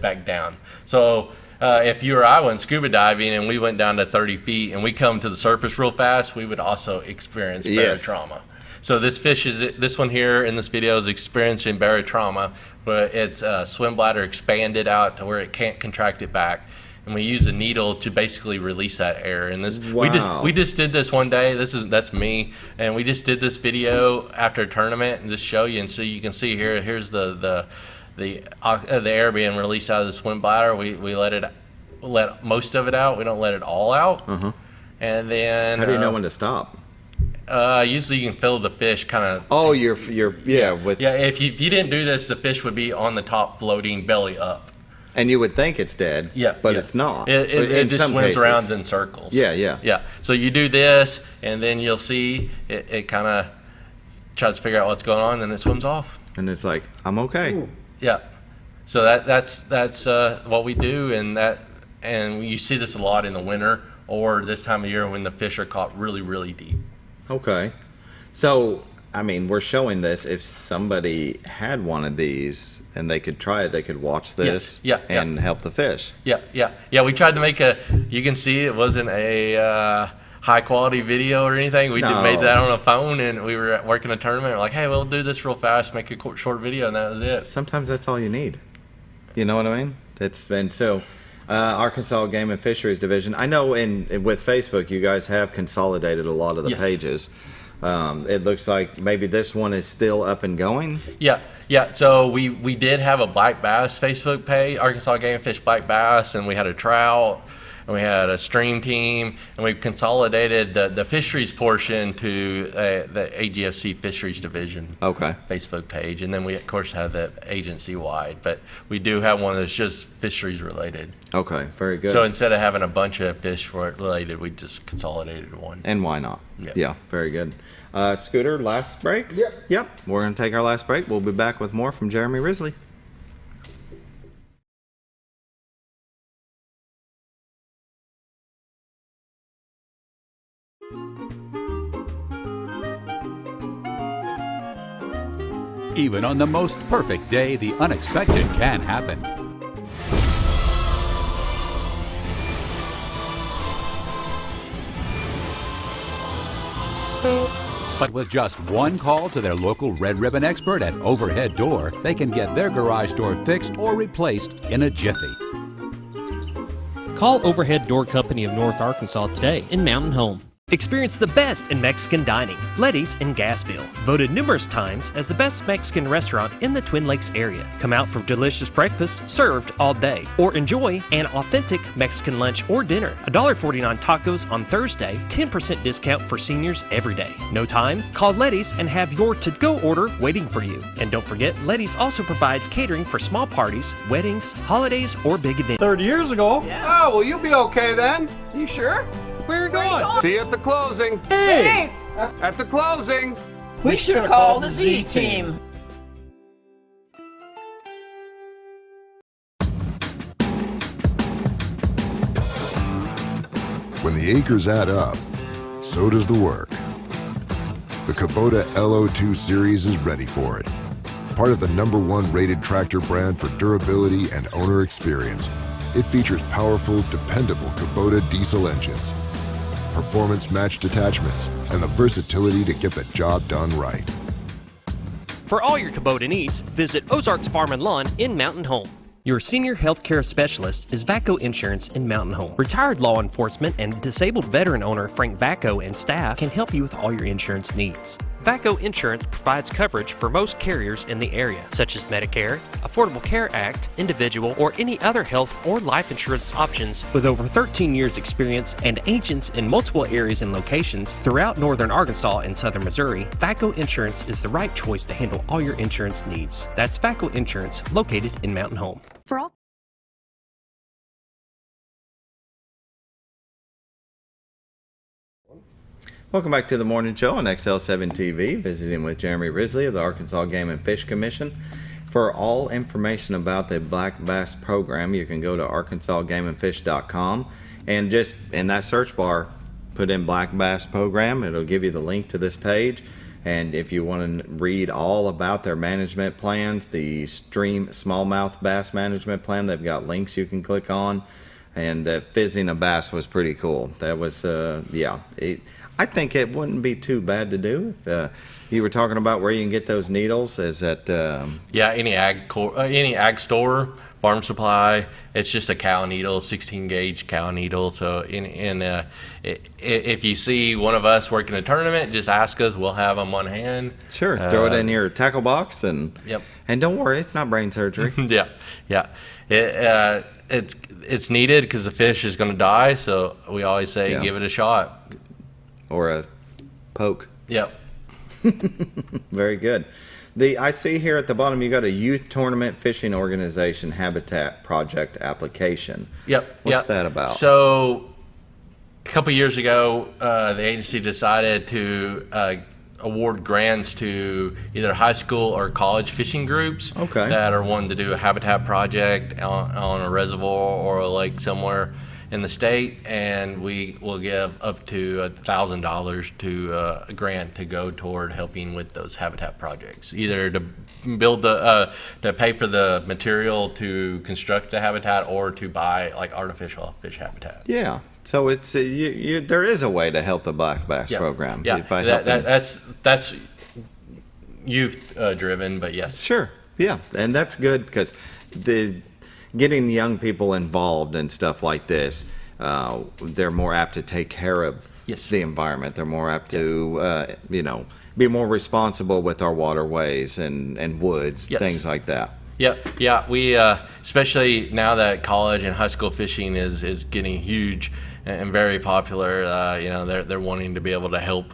S9: back down. So if you or I went scuba diving and we went down to 30 feet and we come to the surface real fast, we would also experience barotrauma. So this one here in this video is experiencing barotrauma, where its swim bladder expanded out to where it can't contract it back. And we use a needle to basically release that air. And this, we just did this one day. That's me, and we just did this video after a tournament and just show you. And so you can see here's the air being released out of the swim bladder. We let most of it out. We don't let it all out.
S2: Uh-huh.
S9: And then
S2: how do you know when to stop?
S9: Usually you can feel the fish kind of.
S2: Oh, with.
S9: Yeah, if you didn't do this, the fish would be on the top floating belly up.
S2: And you would think it's dead, but it's not.
S9: It just swims around in circles.
S2: Yeah.
S9: So you do this, and then you'll see it kind of tries to figure out what's going on, and then it swims off.
S2: And it's like, I'm okay.
S3: Ooh.
S9: Yeah. So that's what we do, and you see this a lot in the winter or this time of year when the fish are caught really, really deep.
S2: Okay. So, I mean, we're showing this. If somebody had one of these and they could try it, they could watch this and help the fish.
S9: Yeah. We tried to make you can see it wasn't a high quality video or anything. We just made that on a phone, and we were working a tournament. We're like, hey, we'll do this real fast, make a short video, and that was it.
S2: Sometimes that's all you need. You know what I mean? Arkansas Game and Fisheries Division. I know with Facebook, you guys have consolidated a lot of the pages. It looks like maybe this one is still up and going.
S9: Yeah. So we did have a black bass Facebook page, Arkansas Game and Fish Black Bass, and we had a trout, and we had a stream team, and we consolidated the fisheries portion to the AGFC Fisheries Division Facebook page, and then we of course have the agency wide, but we do have one that's just fisheries related.
S2: Okay, very good.
S9: So instead of having a bunch of fish related, we just consolidated one.
S2: And why not? Yeah, very good. Scooter, last break?
S3: Yep.
S2: We're going to take our last break. We'll be back with more from Jeremy Risley.
S15: Even on the most perfect day, the unexpected can happen. But with just one call to their local Red Ribbon expert at Overhead Door, they can get their garage door fixed or replaced in a jiffy.
S1: Call Overhead Door Company of North Arkansas today in Mountain Home. Experience the best in Mexican dining. Letty's in Gassville. Voted numerous times as the best Mexican restaurant in the Twin Lakes area. Come out for delicious breakfast served all day. Or enjoy an authentic Mexican lunch or dinner. $1.49 tacos on Thursday. 10% discount for seniors every day. No time? Call Letty's and have your to-go order waiting for you. And don't forget, Letty's also provides catering for small parties, weddings, holidays, or big events.
S16: 30 years ago? Yeah. Oh, well, you'll be okay then. You sure? Where are you going? See you at the closing.
S17: Hey!
S16: At the closing.
S17: We should call the Z team.
S5: When the acres add up, so does the work. The Kubota LO2 series is ready for it. Part of the #1 rated tractor brand for durability and owner experience, it features powerful, dependable Kubota diesel engines, performance-matched attachments, and the versatility to get the job done right.
S1: For all your Kubota needs, visit Ozarks Farm and Lawn in Mountain Home. Your senior healthcare specialist is VACO Insurance in Mountain Home. Retired law enforcement and disabled veteran owner Frank VACO and staff can help you with all your insurance needs. VACO Insurance provides coverage for most carriers in the area, such as Medicare, Affordable Care Act, individual, or any other health or life insurance options. With over 13 years experience and agents in multiple areas and locations throughout northern Arkansas and southern Missouri, VACO Insurance is the right choice to handle all your insurance needs. That's VACO Insurance, located in Mountain Home.
S6: For all
S2: Welcome back to the morning show on XL7-TV, visiting with Jeremy Risley of the Arkansas Game and Fish Commission. For all information about the Black Bass program, you can go to arkansasgameandfish.com and just in that search bar, put in Black Bass program. It'll give you the link to this page. And if you want to read all about their management plans, the stream smallmouth bass management plan, they've got links you can click on. And fizzing a bass was pretty cool. That was, I think it wouldn't be too bad to do. If you were talking about where you can get those needles, is that
S9: any ag store, farm supply. It's just a cow needle, 16 gauge cow needle. So if you see one of us working a tournament, just ask us. We'll have them on hand.
S2: Sure, throw it in your tackle box and don't worry, it's not brain surgery.
S9: It's needed because the fish is going to die. So we always say give it a shot.
S2: Or a poke.
S9: Yep.
S2: Very good. I see here at the bottom you got a youth tournament fishing organization habitat project application.
S9: Yep.
S2: What's that about?
S9: So a couple years ago, the agency decided to award grants to either high school or college fishing groups that are wanting to do a habitat project on a reservoir or a lake somewhere in the state, and we will give up to $1,000 to a grant to go toward helping with those habitat projects, either to build to pay for the material to construct the habitat or to buy like artificial fish habitat.
S2: Yeah. So it's there is a way to help the black bass program.
S9: Yeah, that's youth driven, but yes.
S2: Sure. Yeah, and that's good because getting young people involved in stuff like this, they're more apt to take care of the environment. They're more apt to, be more responsible with our waterways and woods, things like that.
S9: Yep. Yeah. We, especially now that college and high school fishing is getting huge and very popular, they're wanting to be able to help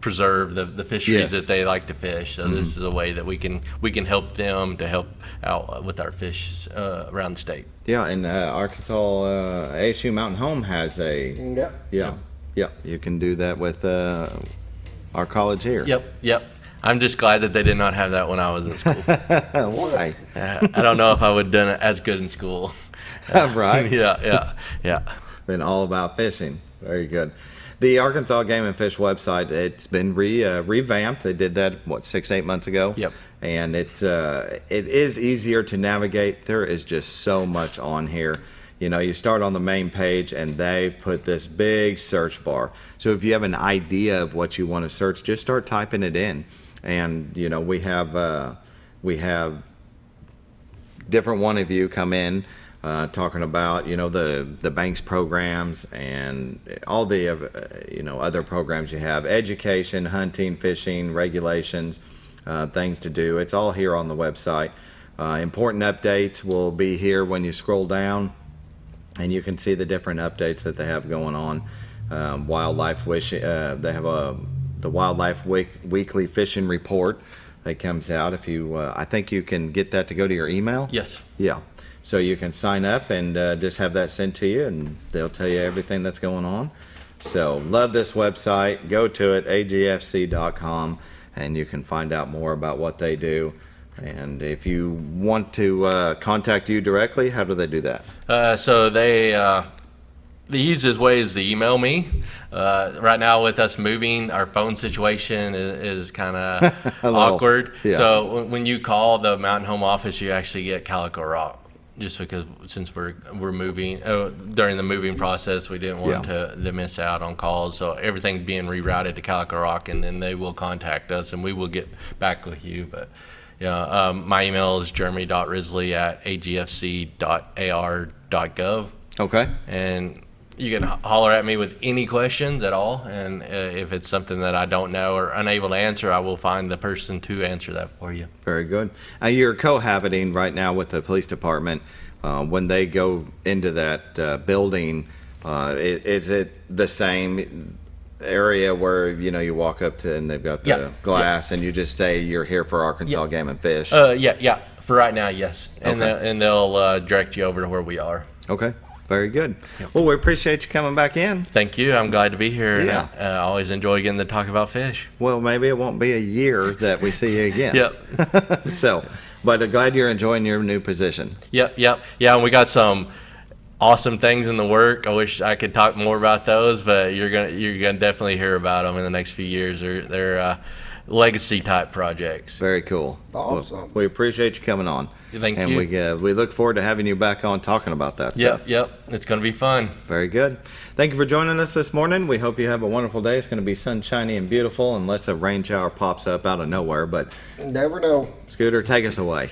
S9: preserve the fisheries that they like to fish. So this is a way that we can help them to help out with our fish around the state.
S2: Yeah, and Arkansas ASU Mountain Home has a you can do that with our college here.
S9: Yep. I'm just glad that they did not have that when I was in school.
S2: Why?
S9: I don't know if I would have done it as good in school.
S2: Right.
S9: Yeah.
S2: Been all about fishing. Very good. The Arkansas Game and Fish website, it's been revamped. They did that 6-8 months ago.
S9: Yep.
S2: And it is easier to navigate. There is just so much on here. You start on the main page and they've put this big search bar. So if you have an idea of what you want to search, just start typing it in. And we have different one of you come in talking about the bank's programs and all the other programs you have, education, hunting, fishing, regulations, things to do. It's all here on the website. Important updates will be here when you scroll down, and you can see the different updates that they have going on. Wildlife wish they have the Wildlife Weekly Fishing Report that comes out. If you I think you can get that to go to your email.
S9: Yes.
S2: Yeah. So you can sign up and just have that sent to you, and they'll tell you everything that's going on. So love this website. Go to it, agfc.com, and you can find out more about what they do. And if you want to contact you directly, how do they do that?
S9: So the easiest way is to email me. Right now with us moving, our phone situation is kind of awkward.
S2: Yeah.
S9: So when you call the Mountain Home office, you actually get Calico Rock. Just because since we're moving during the moving process, we didn't want to miss out on calls. So everything's being rerouted to Calico Rock, and then they will contact us, and we will get back with you. But my email is jeremy.risley@agfc.ar.gov.
S2: Okay.
S9: And you can holler at me with any questions at all, and if it's something that I don't know or unable to answer, I will find the person to answer that for you.
S2: Very good. You're cohabiting right now with the police department. When they go into that building, is it the same area where you walk up to and they've got the glass and you just say you're here for Arkansas Game and Fish?
S9: Yeah. For right now, yes. And
S2: Okay.
S9: they'll direct you over to where we are.
S2: Okay. Very good. Well, we appreciate you coming back in.
S9: Thank you. I'm glad to be here.
S2: Yeah.
S9: And I always enjoy getting to talk about fish.
S2: Well, maybe it won't be a year that we see you again.
S9: Yep.
S2: But I'm glad you're enjoying your new position.
S9: Yep. Yeah, and we got some awesome things in the work. I wish I could talk more about those, but you're gonna definitely hear about them in the next few years. They're legacy type projects.
S2: Very cool.
S3: Awesome.
S2: Well, we appreciate you coming on.
S9: Thank you.
S2: And we look forward to having you back on talking about that stuff.
S9: Yep. It's going to be fun.
S2: Very good. Thank you for joining us this morning. We hope you have a wonderful day. It's going to be sunshiny and beautiful unless a rain shower pops up out of nowhere. But
S3: never know.
S2: Scooter, take us away.